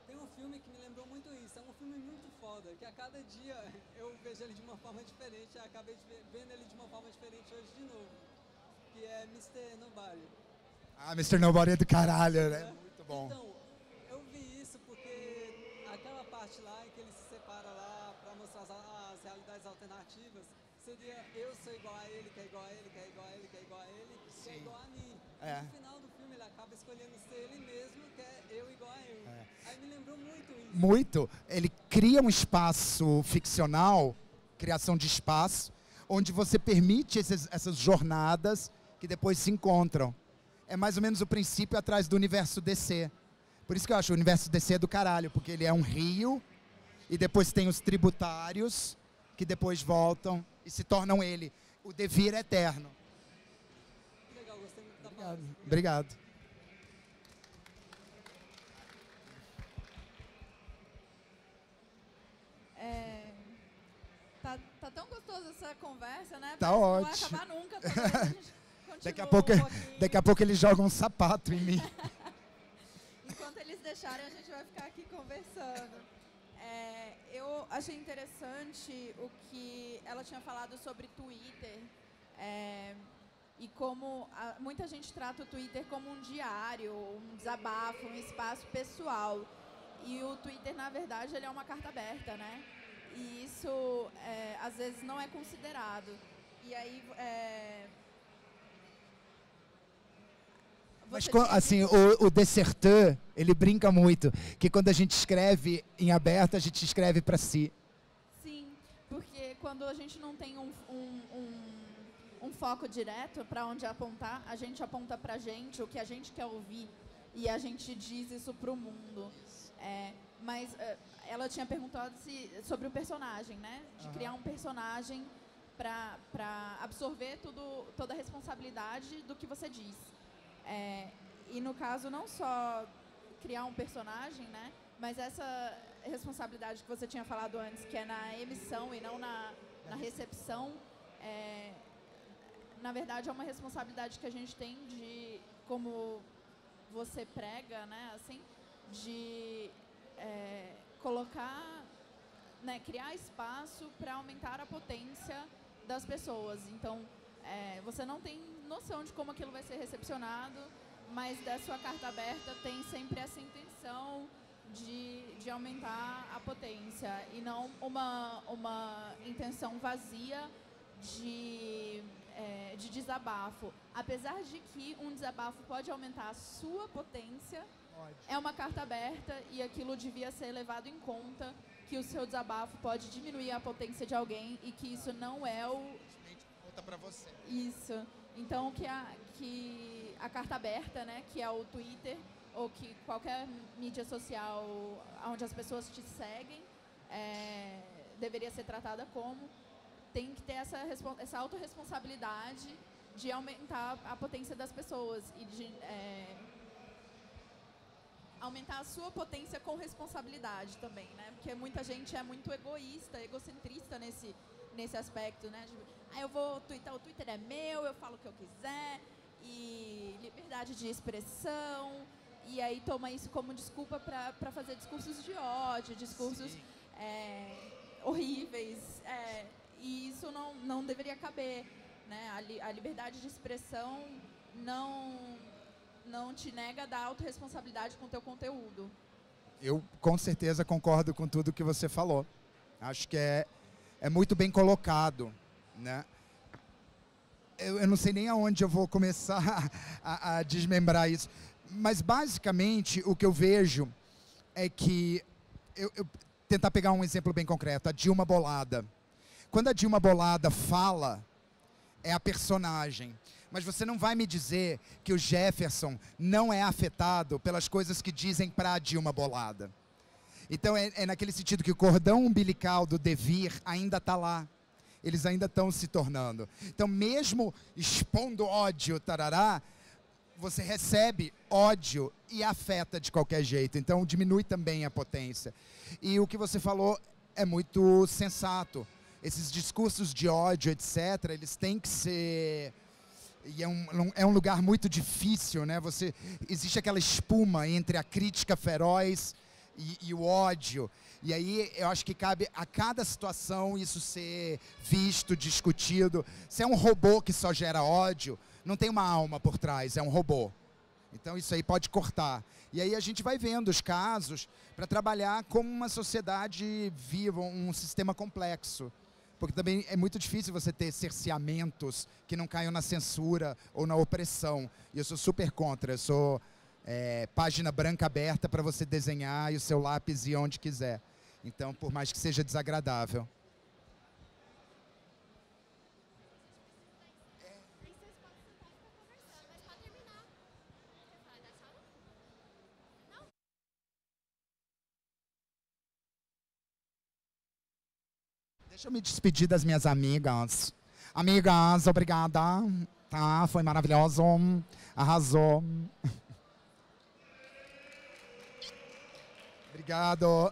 Tem um filme que me lembrou muito isso, é um filme muito foda, que a cada dia eu vejo ele de uma forma diferente, e acabei vendo ele de uma forma diferente hoje de novo, que é Mr. Nobody. Mr. Nobody é do caralho, né? Muito bom. Então, eu vi isso porque aquela parte lá em que ele se separa lá para mostrar as realidades alternativas, seria eu sou igual a ele, que é igual a ele, que é igual a ele, que é igual a ele, que é igual a mim. E no final do filme ele acaba escolhendo ser ele mesmo, que é eu igual a eu. Aí me lembrou muito isso. Muito. Ele cria um espaço ficcional, criação de espaço, onde você permite essas jornadas que depois se encontram. É mais ou menos o princípio atrás do universo DC. Por isso que eu acho o universo DC é do caralho, porque ele é um rio, e depois tem os tributários, que depois voltam e se tornam ele. O devir é eterno. Legal, gostei muito da palavra. Obrigado. Tá tão gostosa essa conversa, né? Tá Parece ótimo. que não vai acabar nunca. Toda vez a gente Daqui a pouco eles jogam um sapato em mim. Enquanto eles deixarem, a gente vai ficar aqui conversando. Eu achei interessante o que ela tinha falado sobre Twitter e como muita gente trata o Twitter como um diário, um desabafo, um espaço pessoal. E o Twitter, na verdade, ele é uma carta aberta, né? E isso, às vezes, não é considerado. E aí... Mas, assim, o Desserteur, ele brinca muito, que quando a gente escreve em aberto, a gente escreve para si. Sim, porque quando a gente não tem um foco direto para onde apontar, a gente aponta para a gente o que a gente quer ouvir e a gente diz isso para o mundo. Mas ela tinha perguntado sobre o personagem, né? De criar um personagem para absorver toda a responsabilidade do que você diz. E no caso, não só criar um personagem, né? Mas essa responsabilidade que você tinha falado antes, que é na emissão e não na recepção, na verdade é uma responsabilidade que a gente tem de, como você prega, né? Assim, de colocar, né? Criar espaço para aumentar a potência das pessoas. Então, você não tem noção de como aquilo vai ser recepcionado, mas da sua carta aberta tem sempre essa intenção de aumentar a potência e não uma intenção vazia de de desabafo, apesar de que um desabafo pode aumentar a sua potência, é uma carta aberta e aquilo devia ser levado em conta, que o seu desabafo pode diminuir a potência de alguém e que isso não é o... Volta pra você. Isso. Então, que a carta aberta, né, que é o Twitter, ou que qualquer mídia social onde as pessoas te seguem, deveria ser tratada como, tem que ter essa autorresponsabilidade de aumentar a potência das pessoas e de aumentar a sua potência com responsabilidade também, né? Porque muita gente é muito egoísta, egocentrista nesse aspecto, né? Eu vou twittar, o Twitter é meu, eu falo o que eu quiser, e liberdade de expressão, e aí toma isso como desculpa para fazer discursos de ódio, discursos horríveis, e isso não deveria caber, né? A liberdade de expressão não te nega da autorresponsabilidade com o teu conteúdo. Eu, com certeza, concordo com tudo que você falou. Acho que é muito bem colocado, né? Eu não sei nem aonde eu vou começar a desmembrar isso. Mas, basicamente, o que eu vejo é que... Eu tentar pegar um exemplo bem concreto. A Dilma Bolada. Quando a Dilma Bolada fala, é a personagem. Mas você não vai me dizer que o Jefferson não é afetado pelas coisas que dizem para a Dilma Bolada. Então, é naquele sentido que o cordão umbilical do devir ainda está lá. Eles ainda estão se tornando. Então, mesmo expondo ódio, tarará, você recebe ódio e afeta de qualquer jeito. Então, diminui também a potência. E o que você falou é muito sensato. Esses discursos de ódio, etc., eles têm que ser... E é um lugar muito difícil, né? Existe aquela espuma entre a crítica feroz e o ódio. E aí eu acho que cabe a cada situação isso ser visto, discutido. Se é um robô que só gera ódio, não tem uma alma por trás, é um robô. Então isso aí pode cortar. E aí a gente vai vendo os casos para trabalhar como uma sociedade viva, um sistema complexo. Porque também é muito difícil você ter cerceamentos que não caiam na censura ou na opressão. E eu sou super contra. Eu sou página branca aberta para você desenhar e o seu lápis ir onde quiser. Então, por mais que seja desagradável. Deixa eu me despedir das minhas amigas. Amigas, obrigada. Tá, foi maravilhoso. Arrasou. Obrigado.